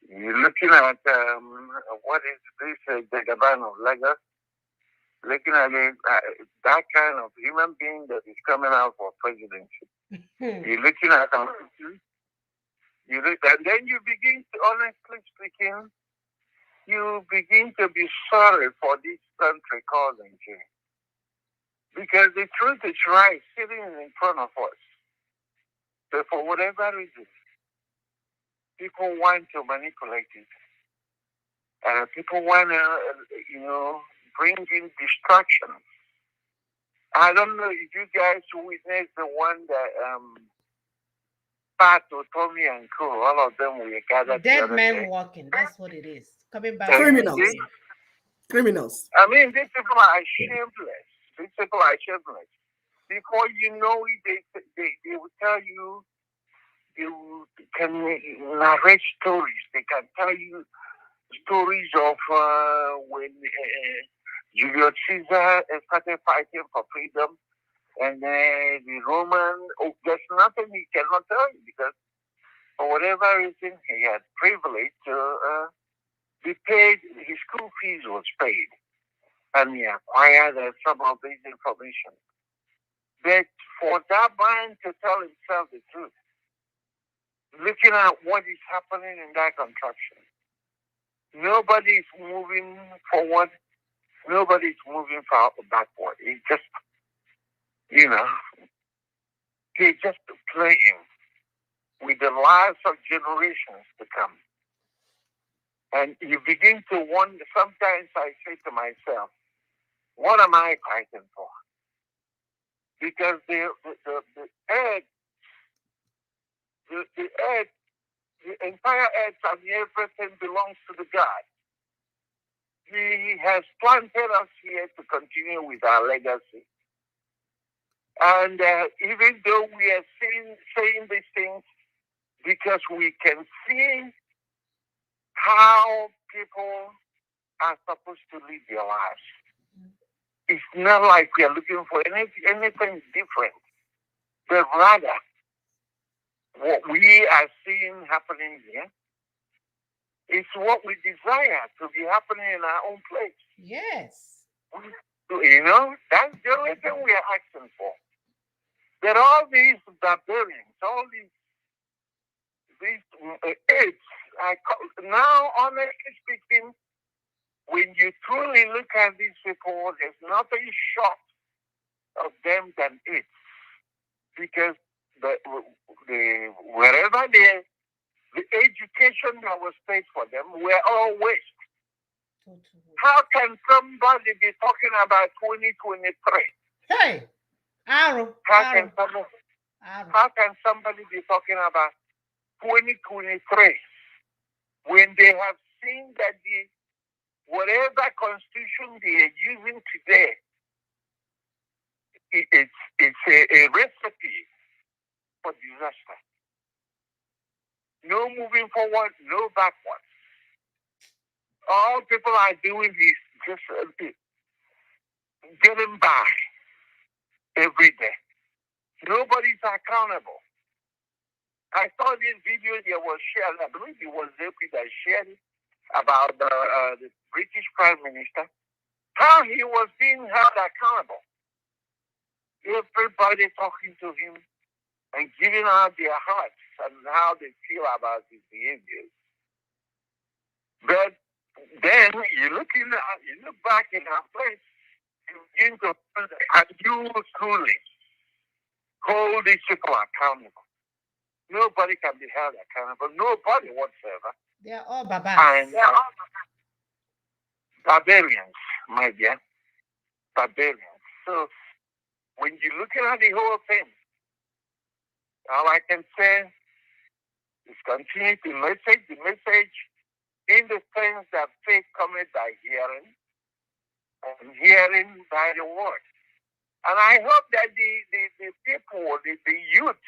You're looking at what is this Jagaban of Lagos? Looking at it, that kind of human being that is coming out for presidency. You're looking at you look, and then you begin to, honestly speaking, you begin to be sorry for this country called Nigeria. Because the truth is right, sitting in front of us. So for whatever reason, people want to manipulate it. People want to, bring in distractions. I don't know if you guys witnessed the one that Pat, Tommy, and Co. All of them were gathered. Dead men walking. That's what it is. Coming back. Criminals. I mean, these people are shameless. These people are shameless. Before you know it, they will tell you. You can narrate stories. They can tell you stories of when Julius Caesar started fighting for freedom, and the Roman. There's nothing he cannot tell you because for whatever reason he had privilege to be paid. His school fees was paid, and he acquired some of this information. But for that man to tell himself the truth, looking at what is happening in that construction, nobody is moving forward. Nobody is moving backward. It's just, they're just playing with the lives of generations to come. And you begin to wonder, sometimes I say to myself, what am I fighting for? Because the earth, the earth, the entire earth and everything belongs to the God. He has planted us here to continue with our legacy. And even though we are saying these things because we can see how people are supposed to live their lives. It's not like we are looking for anything different, but rather what we are seeing happening here is what we desire to be happening in our own place. Yes. That's the only thing we are asking for. There are all these barbarians, all these apes. Now, honestly speaking, when you truly look at these people, there's nothing short of them than apes. Because wherever the education that was paid for them were all waste. How can somebody be talking about 2023? Hey, How can somebody be talking about 2023 when they have seen that whatever constitution they are using today, it's a recipe for disaster. No moving forward, no backwards. All people are doing is just getting by every day. Nobody's accountable. I saw this video that was shared, I believe it was Zephyr that shared it, about the British Prime Minister, how he was being held accountable. Everybody talking to him and giving out their hearts and how they feel about his behavior. But then you look back in our place, you begin to wonder, and you truly hold these people accountable. Nobody can be held accountable. Nobody whatsoever. They are all babas. And barbarians, my dear. Barbarians. So when you look at the whole thing, all I can say is continue the message in the sense that faith cometh by hearing, and hearing by the word. And I hope that the people, the youth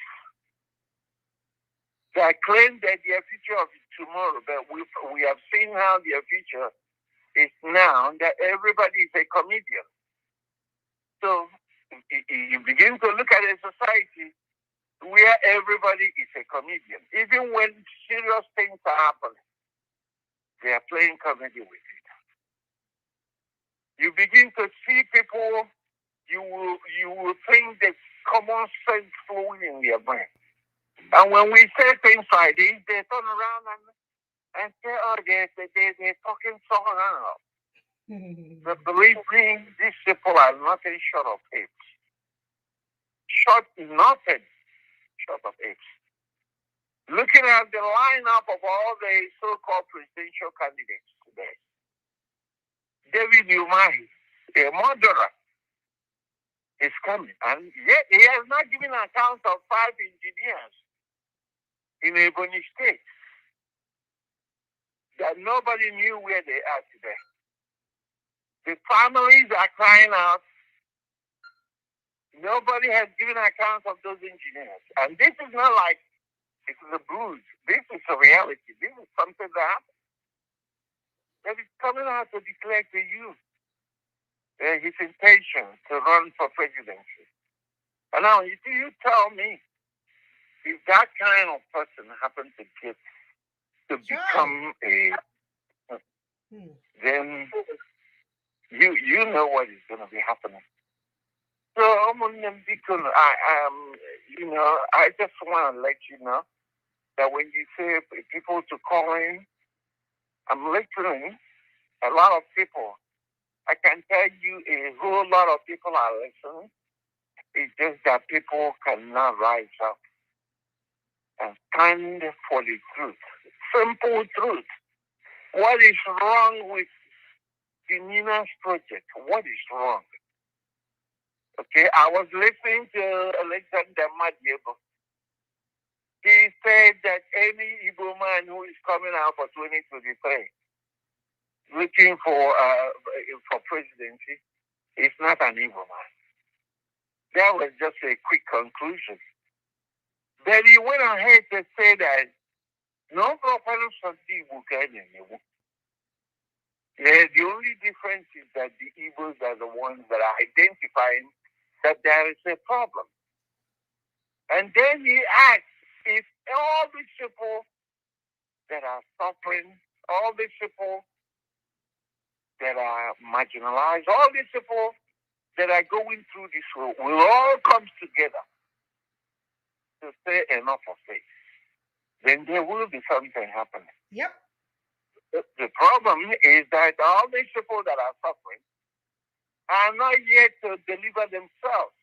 that claim that their future is tomorrow, but we have seen how their future is now, that everybody is a comedian. So you begin to look at a society where everybody is a comedian. Even when serious things are happening, they are playing comedy with it. You begin to see people, you will think that common sense flowing in their brain. And when we say things like this, they turn around and say, oh, they're talking somehow. But believe me, these people are nothing short of apes. Nothing short of apes. Looking at the lineup of all the so-called presidential candidates today, David Umahi, a murderer, is coming. And yet he has not given account of 5 engineers in Ebony State that nobody knew where they are today. The families are crying out. Nobody has given account of those engineers. And this is not like it's a blues. This is a reality. This is something that happened. That is coming out to declare to you his intention to run for presidency. And now, you tell me, if that kind of person happened to become then you know what is going to be happening. So, I just want to let you know that when you say people to call in, I'm listening. A lot of people, I can tell you a whole lot of people are listening. It's just that people cannot rise up and stand for the truth. Simple truth. What is wrong with the Minas project? What is wrong? Okay, I was listening to Alexander Madiebo. He said that any Igbo man who is coming out for 2023 looking for presidency is not an Igbo man. That was just a quick conclusion. Then he went ahead to say that no problem of the Igbo can anymore. Yeah, the only difference is that the Igbos are the ones that are identifying that there is a problem. And then he asked if all these people that are suffering, all these people that are marginalized, all these people that are going through this will all come together to say enough of this. Then there will be something happening. Yep. The problem is that all these people that are suffering are not yet to deliver themselves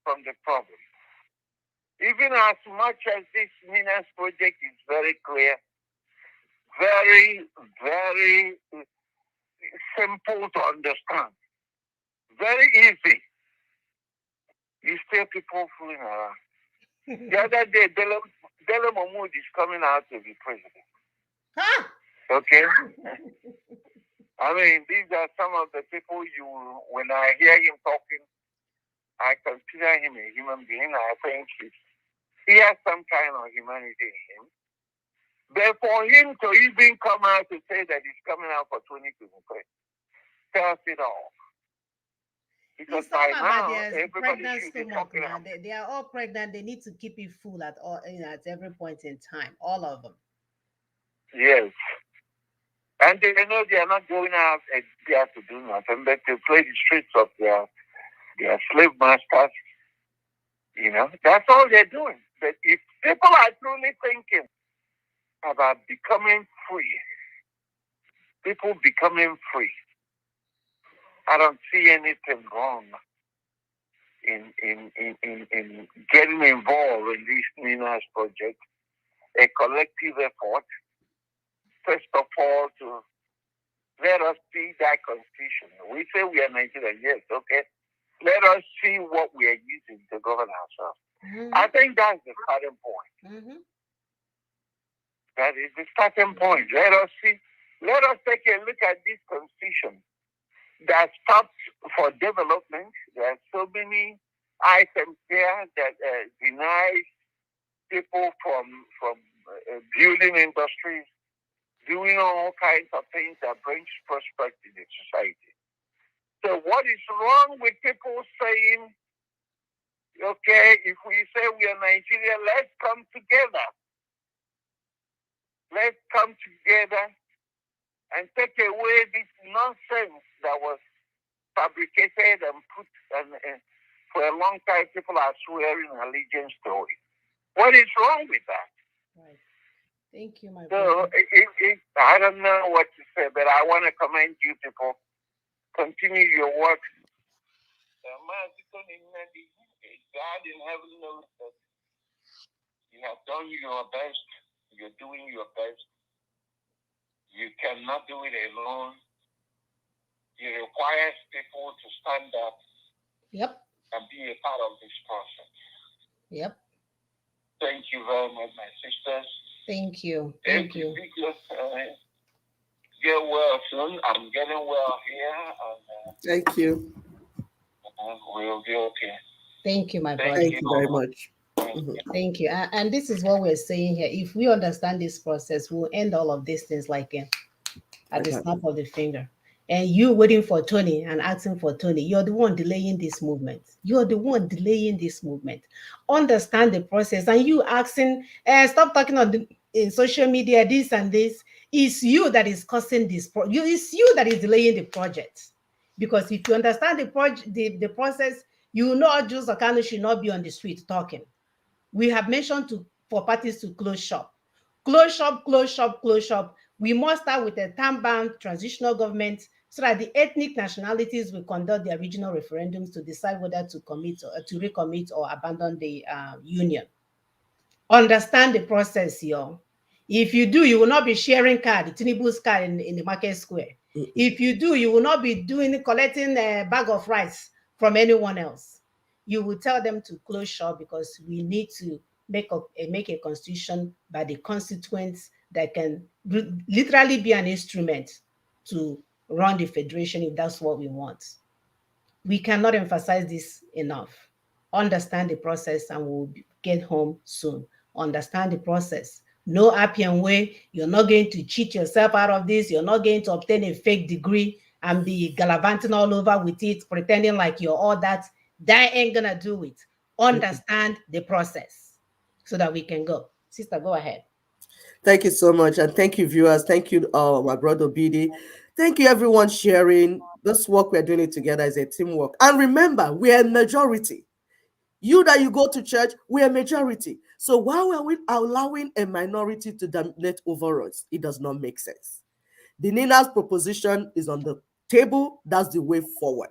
from the problem. Even as much as this Minas project is very clear, very, very simple to understand, very easy, you still people fooling around. The other day, Dele Mahmoud is coming out to be president. Okay? I mean, these are some of the people when I hear him talking, I consider him a human being. I think he has some kind of humanity in him. But for him to even come out to say that he's coming out for 2023 tells it all. Because by now, everybody should be talking about they are all pregnant. They need to keep it full at every point in time. All of them. Yes. And they know they are not going out there to do nothing, but to play the streets of their slave masters. You know, that's all they're doing. But if people are truly thinking about becoming free, people becoming free, I don't see anything wrong in getting involved in this NINAS project, a collective effort. First of all, to let us see that constitution. We say we are Nigerian, yes, okay. Let us see what we are using to govern ourselves. Mm-hmm. I think that's the starting point. Mm-hmm. That is the starting point. Let us see. Let us take a look at this constitution that stops for development. There are so many items there that denies people from building industries, doing all kinds of things that brings prosperity in society. So what is wrong with people saying, okay, if we say we are Nigeria, let's come together. Let's come together and take away this nonsense that was fabricated and put, and for a long time people are swearing allegiance to it. What is wrong with that? Right. Thank you, my brother. I don't know what to say, but I want to commend you people. Continue your work. God in heaven knows that you have done your best. You're doing your best. You cannot do it alone. It requires people to stand up. Yep. And be a part of this process. Yep. Thank you very much, my sisters. Thank you. Thank you. Get well soon. I'm getting well here. And, thank you. We'll be okay. Thank you, my brother. Thank you very much. Thank you. And this is what we're saying here. If we understand this process, we'll end all of these things like at the snap of the finger. And you waiting for Tony and asking for Tony, you're the one delaying this movement. You're the one delaying this movement. Understand the process. And you asking, stop talking on in social media, this and this. It's you that is causing this. It's you that is delaying the project. Because if you understand the process, you know Jules Okano should not be on the street talking. We have mentioned for parties to close shop. Close shop, close shop, close shop. We must start with a time-bound transitional government so that the ethnic nationalities will conduct their regional referendums to decide whether to commit or to recommit or abandon the union. Understand the process, y'all. If you do, you will not be sharing Tinubu's card in the market square. If you do, you will not be collecting a bag of rice from anyone else. You will tell them to close shop because we need to make a constitution by the constituents that can literally be an instrument to run the federation if that's what we want. We cannot emphasize this enough. Understand the process and we'll get home soon. Understand the process. No Appian way. You're not going to cheat yourself out of this. You're not going to obtain a fake degree and be gallivanting all over with it, pretending like you're all that. That ain't gonna do it. Understand the process so that we can go. Sister, go ahead. Thank you so much. And thank you, viewers. Thank you, my brother Bidi. Thank you, everyone, sharing. This work we're doing it together is a teamwork. And remember, we are a majority. You that you go to church, we are majority. So why are we allowing a minority to dominate over us? It does not make sense. The NINAS proposition is on the table. That's the way forward.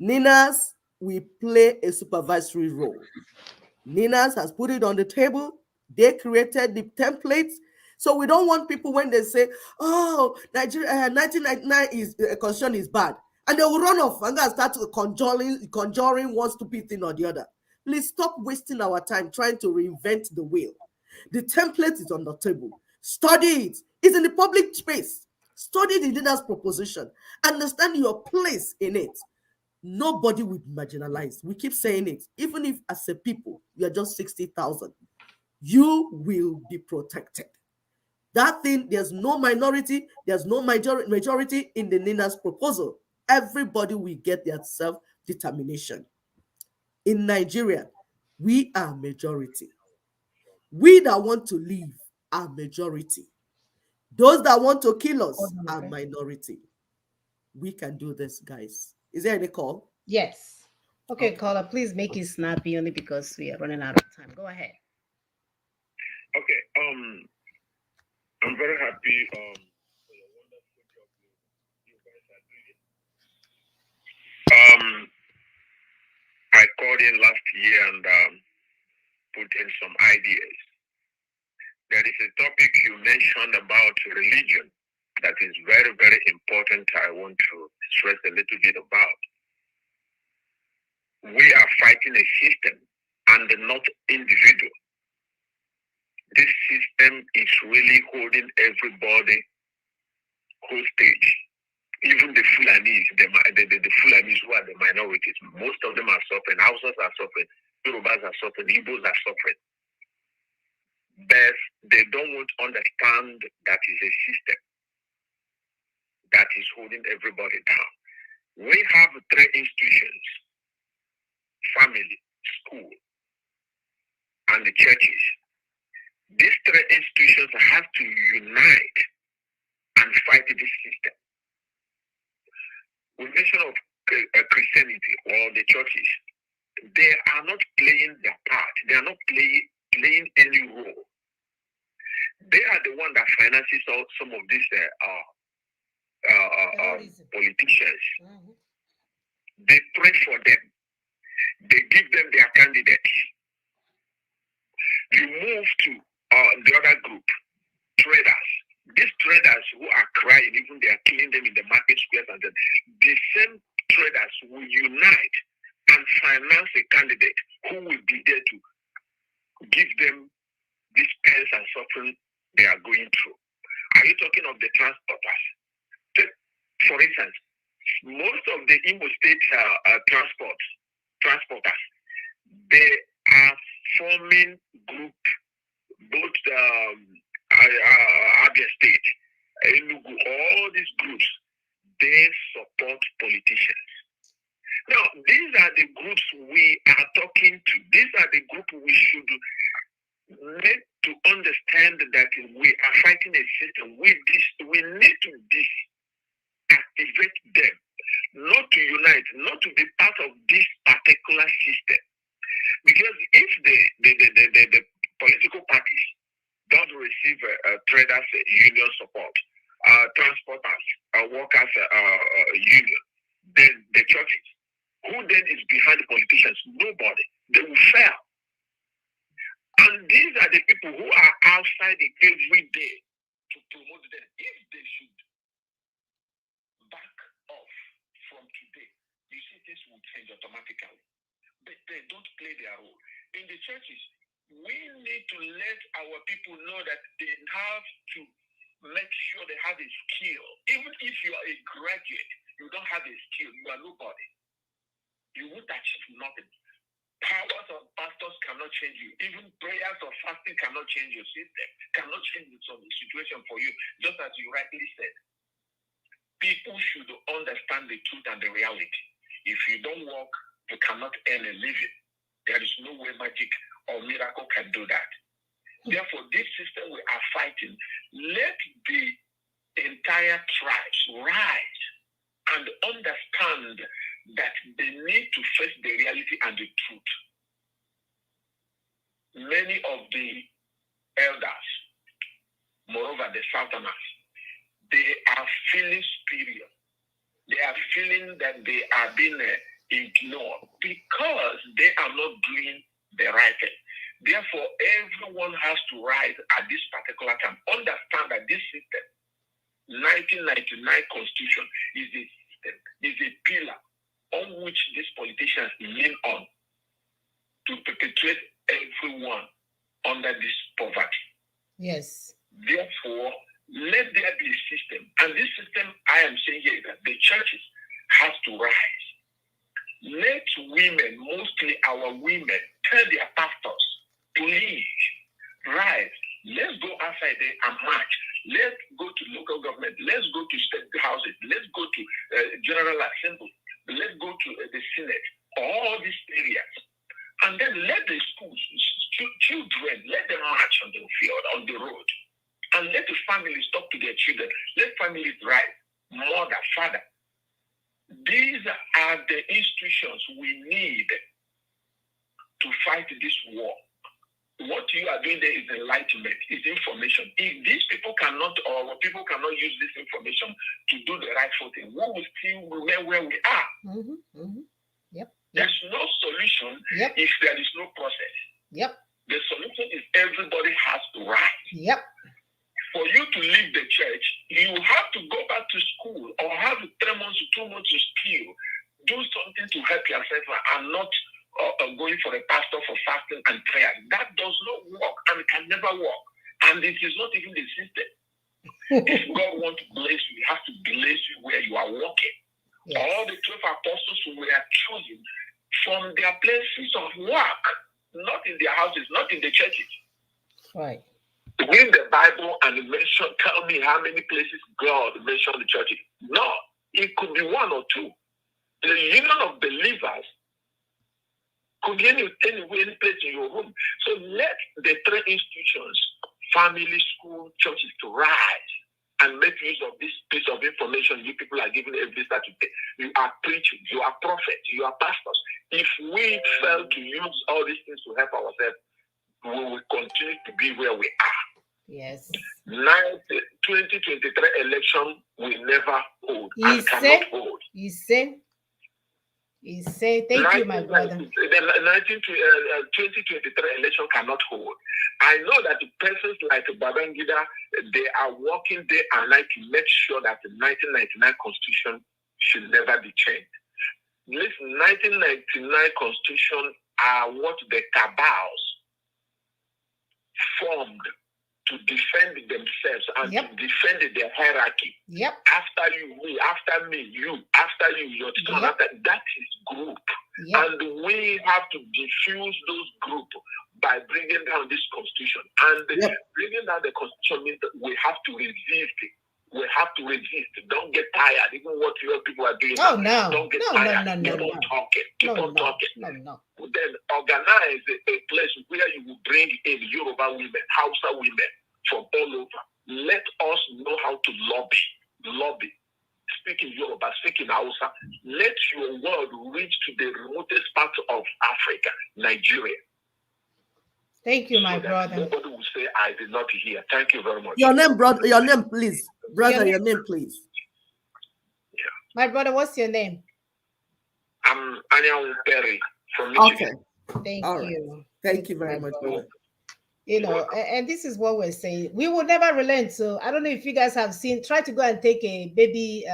NINAS, we play a supervisory role. NINAS has put it on the table. They created the templates. So we don't want people when they say, oh, Nigeria 1999 is constitution is bad. And they will run off and start conjuring one stupid thing or the other. Please stop wasting our time trying to reinvent the wheel. The template is on the table. Study it. It's in the public space. Study the leader's proposition. Understand your place in it. Nobody will be marginalized. We keep saying it. Even if as a people, you are just 60,000, you will be protected. That thing, there's no minority, there's no majority in the leader's proposal. Everybody will get their self-determination. In Nigeria, we are majority. We that want to live are majority. Those that want to kill us are minority. We can do this, guys. Is there any call? Yes. Okay, caller, please make it snappy only because we are running out of time. Go ahead. Okay. I'm very happy for the wonderful job you guys are doing. I called in last year and put in some ideas. There is a topic you mentioned about religion that is very, very important. I want to stress a little bit about. We are fighting a system and not individual. This system is really holding everybody hostage. Even the Fulanis, the Fulanis who are the minorities, most of them are suffering. Hausas are suffering. Yorubas are suffering. Igbos are suffering. But they don't want to understand that is a system that is holding everybody down. We have 3 institutions: family, school, and the churches. These 3 institutions have to unite and fight this system. We mention of Christianity or the churches. They are not playing their part. They are not playing any role. They are the one that finances some of these politicians. Mm-hmm. They pray for them. They give them their candidates. You move to the other group, traders. These traders who are crying, even they are killing them in the market squares, and the same traders will unite and finance a candidate who will be there to give them these pains and suffering they are going through. Are you talking of the transporters? For instance, most of the Imo State transporters, they are forming group, both Abia State, Enugu, all these groups, they support politicians. Now, these are the groups we are talking to. These are the groups we should need to understand that we are fighting a system. We need to deactivate them, not to unite, not to be part of this particular system. Because if the political parties don't receive traders union support, transporters, workers union, then the churches, who then is behind the politicians? Nobody. They will fail. And these are the people who are outside it every day to promote them. If they should back off from today, you see this will change automatically. But they don't play their role. In the churches, we need to let our people know that they have to make sure they have a skill. Even if you are a graduate, you don't have a skill, you are nobody. You won't achieve nothing. Powers of pastors cannot change you. Even prayers or fasting cannot change your system, cannot change the situation for you, just as you rightly said. People should understand the truth and the reality. If you don't work, you cannot earn a living. There is no way magic or miracle can do that. Therefore, this system we are fighting, let the entire tribes rise and understand that they need to face the reality and the truth. Many of the elders, moreover the southerners, they are feeling superior. They are feeling that they are being ignored because they are not doing the right thing. Therefore, everyone has to rise at this particular time. Understand that this system, 1999 Constitution, is a system, is a pillar on which these politicians lean on to perpetuate everyone under this poverty. Yes. Therefore, let has to rise. Let women, mostly our women, tell their pastors, please rise. Let's go outside there and march. Let's go to local government. Let's go to state houses. Let's go to General Assembly. Let's go to the Senate. All these areas. And then let the schools, children, let them march on the field, on the road. And let the families talk to their children. Let families rise. Mother, father. These are the institutions we need to fight this war. What you are doing there is enlightenment, is information. If these people cannot, or people cannot use this information to do the rightful thing, we will still remain where we are. There's no solution if there is no process. The solution is everybody has to rise. For you to leave the church, you have to go back to school or have 3 months to 2 months to skill. Do something to help yourself and not going for a pastor for fasting and prayer. That does not work and can never work. And it is not even the system. If God wants to bless you, He has to bless you where you are walking. All the 12 apostles were chosen from their places of work, not in their houses, not in the churches. Right. Read the Bible and mention, tell me how many places God mentioned the churches. No, it could be 1 or 2. The union of believers could be any place in your home. So let the 3 institutions, family, school, churches, to rise and make use of this piece of information you people are giving every Saturday. You are preaching, you are prophets, you are pastors. If we fail to use all these things to help ourselves, we will continue to be where we are. Yes. 2023 election will never hold and cannot hold. He said, thank you, my brother. The 2023 election cannot hold. I know that persons like Babangida, they are working day and night to make sure that the 1999 Constitution should never be changed. This 1999 Constitution are what the cabals formed to defend themselves and to defend their hierarchy. After you, me, after me, you, after you, your turn, after that is group. And we have to diffuse those groups by bringing down this constitution. And bringing down the constitution means that we have to resist it. We have to resist. Don't get tired. Even what your people are doing. Oh, no. Don't get tired. Keep on talking. Keep on talking. Then organize a place where you will bring in Yoruba women, Hausa women from all over. Let us know how to lobby. Speak in Yoruba, speak in Hausa. Let your word reach to the remotest part of Africa, Nigeria. Thank you, my brother. Nobody will say I did not hear. Thank you very much. Your name, brother. Your name, please, brother. Your name, please. My brother, what's your name? I'm Anya Perry from Michigan. Thank you. Thank you very much, brother. You know, and this is what we're saying. We will never relent. So I don't know if you guys have seen, try to go and take a baby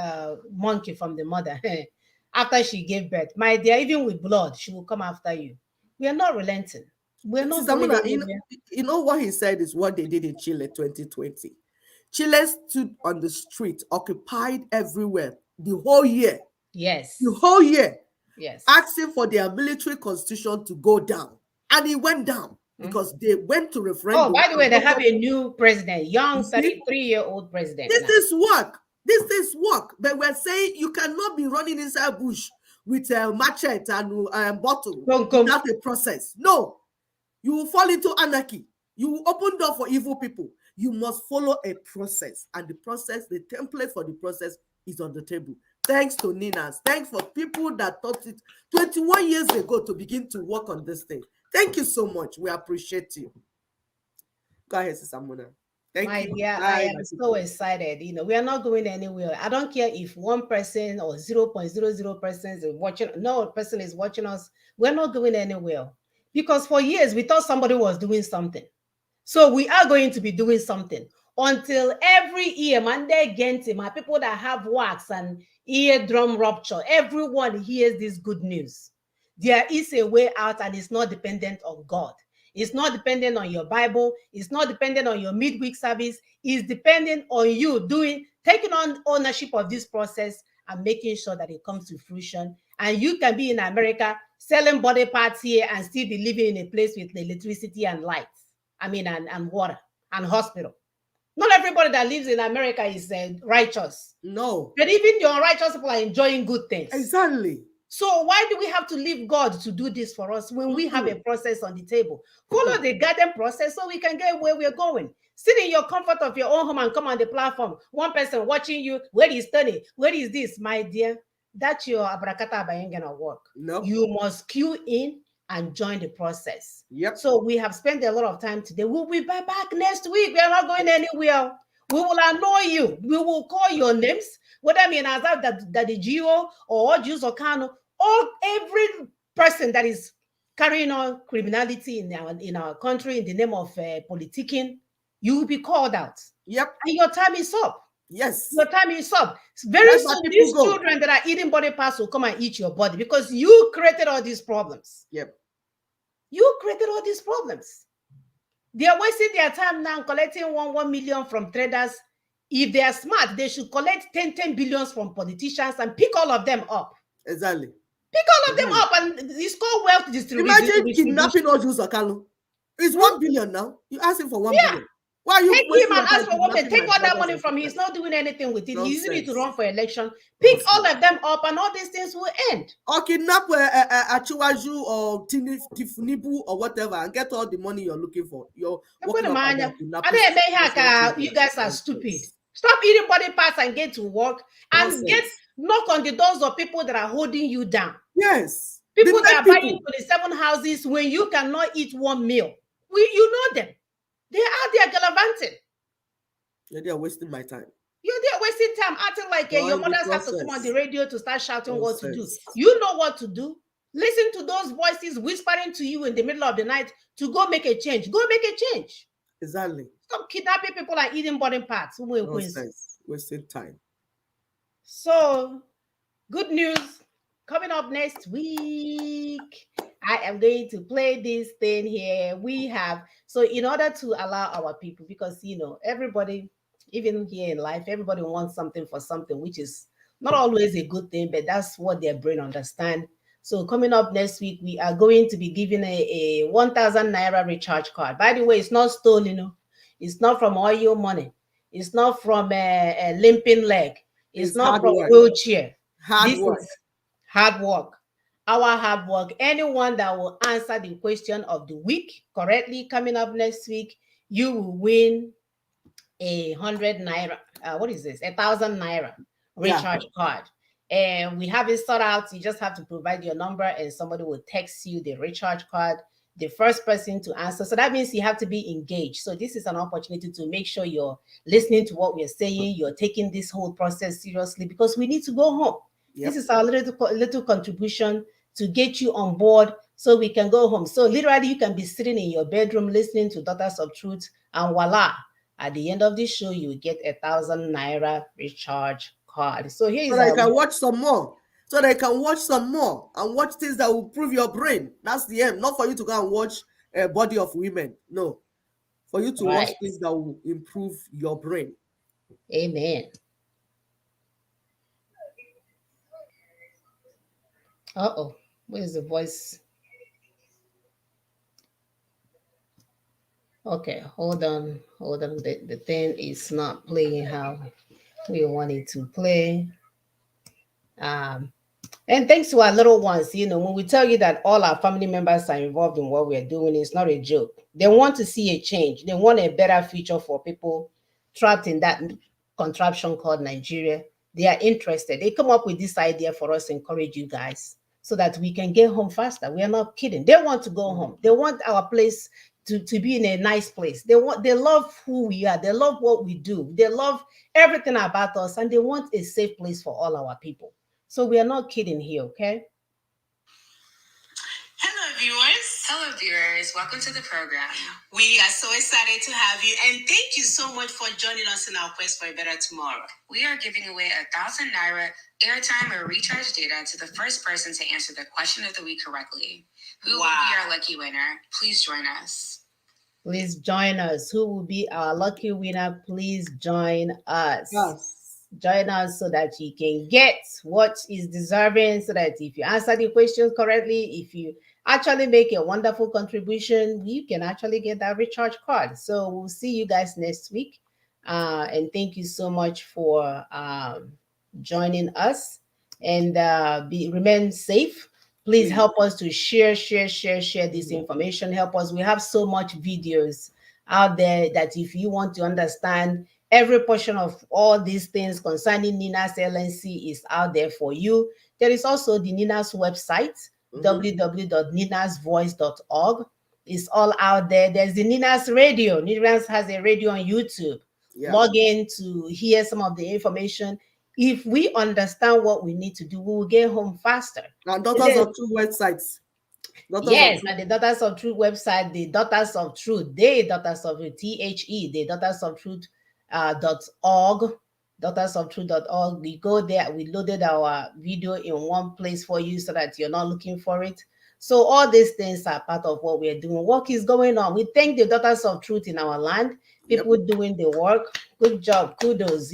monkey from the mother after she gave birth. My dear, even with blood, she will come after you. We are not relenting. We're not you know what he said is what they did in Chile 2020. Chile stood on the street, occupied everywhere, the whole year. Yes. The whole year. Yes. Asking for their military constitution to go down. And it went down because they went to referendum. Oh, by the way, they have a new president, young 33-year-old president. This is work. This is work. But we're saying you cannot be running inside bush with a machete and bottle without a process. No. You will fall into anarchy. You will open door for evil people. You must follow a process. And the process, the template for the process is on the table. Thanks to Ninas. Thanks for people that thought it 21 years ago to begin to work on this thing. Thank you so much. We appreciate you. Go ahead, Sister Mona. Thank you. Dear, I am so excited. You know, we are not going anywhere. I don't care if 1% or 0.00% is watching. No person is watching us. We're not going anywhere. Because for years, we thought somebody was doing something. So we are going to be doing something until every ear, Monday, Gente, my people that have wax and eardrum rupture, everyone hears this good news. There is a way out and it's not dependent on God. It's not dependent on your Bible. It's not dependent on your midweek service. It's dependent on you taking on ownership of this process and making sure that it comes to fruition. And you can be in America selling body parts here and still be living in a place with electricity and lights. I mean, and water and hospital. Not everybody that lives in America is righteous. No. But even the unrighteous people are enjoying good things. Exactly. So why do we have to leave God to do this for us when we have a process on the table? Follow the garden process so we can get where we're going. Sit in your comfort of your own home and come on the platform. One person watching you, where is studying? Where is this, my dear? That's your abracadabra ain't gonna work. No. You must queue in and join the process. Yep. So we have spent a lot of time today. We'll be back next week. We are not going anywhere. We will annoy you. We will call your names, whether I mean Azab that the GO or Jews or Kano, or every person that is carrying on criminality in our country in the name of politicking, you will be called out. Yep. And your time is up. Yes. Your time is up. Very soon, these children that are eating body parts will come and eat your body because you created all these problems. Yep. You created all these problems. They are wasting their time now collecting 1 million from traders. If they are smart, they should collect 10 billions from politicians and pick all of them up. Exactly. Pick all of them up, and it's called wealth distribution. Imagine kidnapping Ojus Okalo. It's 1 billion now. You ask him for 1 billion. Why are you take him and ask for 1 billion? Take all that money from him. He's not doing anything with it. He's using it to run for election. Pick all of them up, and all these things will end. Or kidnap Achiwaju or Tifunibu or whatever and get all the money you're looking for. You're working you guys are stupid. Stop eating body parts and get to work and knock on the doors of people that are holding you down. Yes. People that are buying 27 houses when you cannot eat 1 meal. You know them. They're out there gallivanting. Yeah, they are wasting my time. You're there wasting time acting like your mothers have to come on the radio to start shouting what to do. You know what to do. Listen to those voices whispering to you in the middle of the night to go make a change. Go make a change. Exactly. Stop kidnapping people and eating body parts. Wasting time. So, good news coming up next week. I am going to play this thing here. So in order to allow our people, because everybody, even here in life, everybody wants something for something, which is not always a good thing, but that's what their brain understands. So coming up next week, we are going to be giving a 1,000 Naira recharge card. By the way, it's not stolen. It's not from all your money. It's not from a limping leg. It's not from a wheelchair. Hard work. Our hard work. Anyone that will answer the question of the week correctly coming up next week, you will win 100 Naira. What is this? 1,000 Naira recharge card. And we have it sorted out. You just have to provide your number and somebody will text you the recharge card. The first person to answer. So that means you have to be engaged. So this is an opportunity to make sure you're listening to what we're saying. You're taking this whole process seriously because we need to go home. Yep. This is our little contribution to get you on board so we can go home. So literally you can be sitting in your bedroom listening to Daughters of Truth and voila, at the end of this show, you will get 1,000 Naira recharge card. So here is so that you can watch some more. So they can watch some more and watch things that will improve your brain. That's the end. Not for you to go and watch a body of women. No. For you to watch things that will improve your brain. Amen. Uh-oh. Where's the voice? Okay, hold on. The thing is not playing how we want it to play. And thanks to our little ones, when we tell you that all our family members are involved in what we're doing, it's not a joke. They want to see a change. They want a better future for people trapped in that contraption called Nigeria. They are interested. They come up with this idea for us to encourage you guys so that we can get home faster. We are not kidding. They want to go home. They want our place to be in a nice place. They love who we are. They love what we do. They love everything about us, and they want a safe place for all our people. So we are not kidding here, okay? Hello, viewers. Welcome to the program. We are so excited to have you, and thank you so much for joining us in our quest for a better tomorrow. We are giving away 1,000 Naira airtime or recharge data to the first person to answer the question of the week correctly. Who will be our lucky winner? Please join us. Please join us. Who will be our lucky winner? Please join us. Yes. Join us so that you can get what is deserving, so that if you answer the questions correctly, if you actually make a wonderful contribution, you can actually get that recharge card. So we'll see you guys next week. And thank you so much for joining us, and remain safe. Please help us to share this information. Help us. We have so much videos out there that if you want to understand every portion of all these things concerning NINAS LNC is out there for you. There is also the NINAS website, www.ninasvoice.org. It's all out there. There's the NINAS radio. NINAS has a radio on YouTube. Yeah. Log in to hear some of the information. If we understand what we need to do, we will get home faster. Now, Daughters of Truth websites. Yes, and the Daughters of Truth website, the Daughters of Truth, the Daughters of Truth, THE, the Daughters of Truth .org, daughtersofTruth.org. We go there, we loaded our video in one place for you so that you're not looking for it. So all these things are part of what we're doing. Work is going on. We thank the Daughters of Truth in our land, people doing the work. Good job, kudos.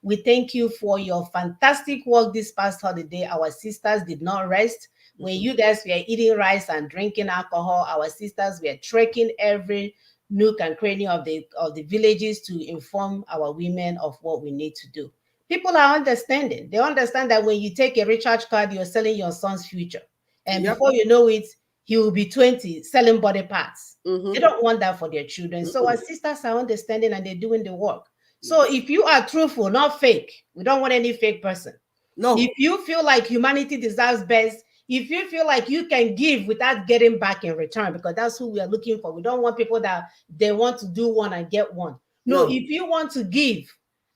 We thank you for your fantastic work this past holiday. Our sisters did not rest. When you guys were eating rice and drinking alcohol, our sisters were trekking every nook and cranny of the villages to inform our women of what we need to do. People are understanding. They understand that when you take a recharge card, you're selling your son's future. And before you know it, he will be 20 selling body parts. They don't want that for their children. So our sisters are understanding and they're doing the work. So if you are truthful, not fake, we don't want any fake person. No. If you feel like humanity deserves best, if you feel like you can give without getting back in return, because that's who we are looking for. We don't want people that they want to do one and get one. No, if you want to give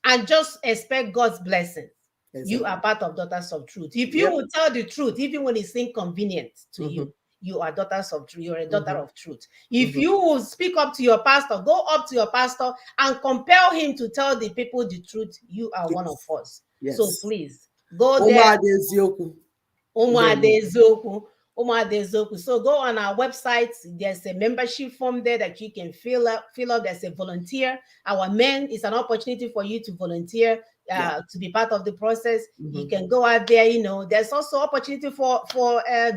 and just expect God's blessings, you are part of Daughters of Truth. If you will tell the truth, even when it's inconvenient to you, you are Daughters of Truth. You're a daughter of truth. If you will speak up to your pastor, go up to your pastor and compel him to tell the people the truth, you are one of us. So please go there. So go on our website. There's a membership form there that you can fill up. There's a volunteer. Our men is an opportunity for you to volunteer to be part of the process. You can go out there. There's also opportunity for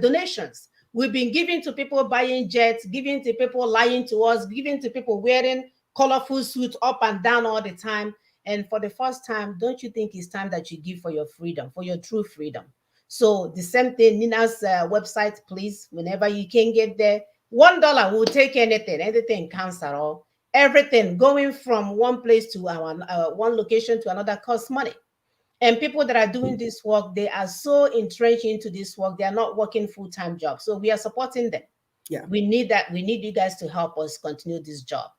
donations. We've been giving to people buying jets, giving to people lying to us, giving to people wearing colorful suits up and down all the time. And for the first time, don't you think it's time that you give for your freedom, for your true freedom? So the same thing, Nina's website, please, whenever you can get there, $1 will take anything counts at all. Everything going from one place to one location to another costs money. And people that are doing this work, they are so entrenched into this work, they are not working full-time jobs. So we are supporting them. Yeah. We need that. We need you guys to help us continue this job.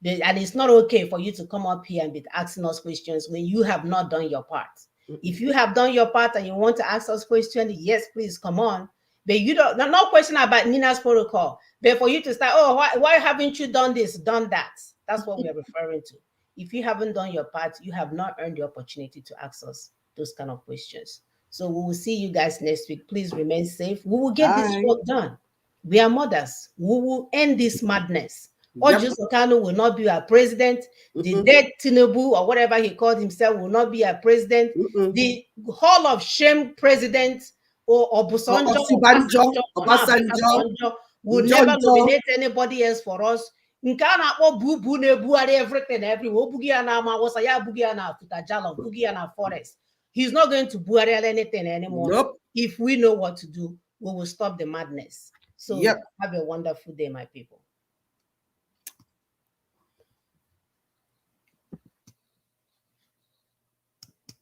And it's not okay for you to come up here and be asking us questions when you have not done your part. If you have done your part and you want to ask us questions, yes, please come on. But you don't, no question about Nina's protocol. But for you to start, why haven't you done this, done that? That's what we're referring to. If you haven't done your part, you have not earned the opportunity to ask us those kind of questions. So we will see you guys next week. Please remain safe. We will get this work done. We are mothers. We will end this madness. Orji Sokano will not be our president. The dead Tinubu or whatever he called himself will not be our president. The Hall of Shame president or Obasanjo will never nominate anybody else for us. Everything forest. He's not going to bury anything anymore. If we know what to do, we will stop the madness. So have a wonderful day, my people.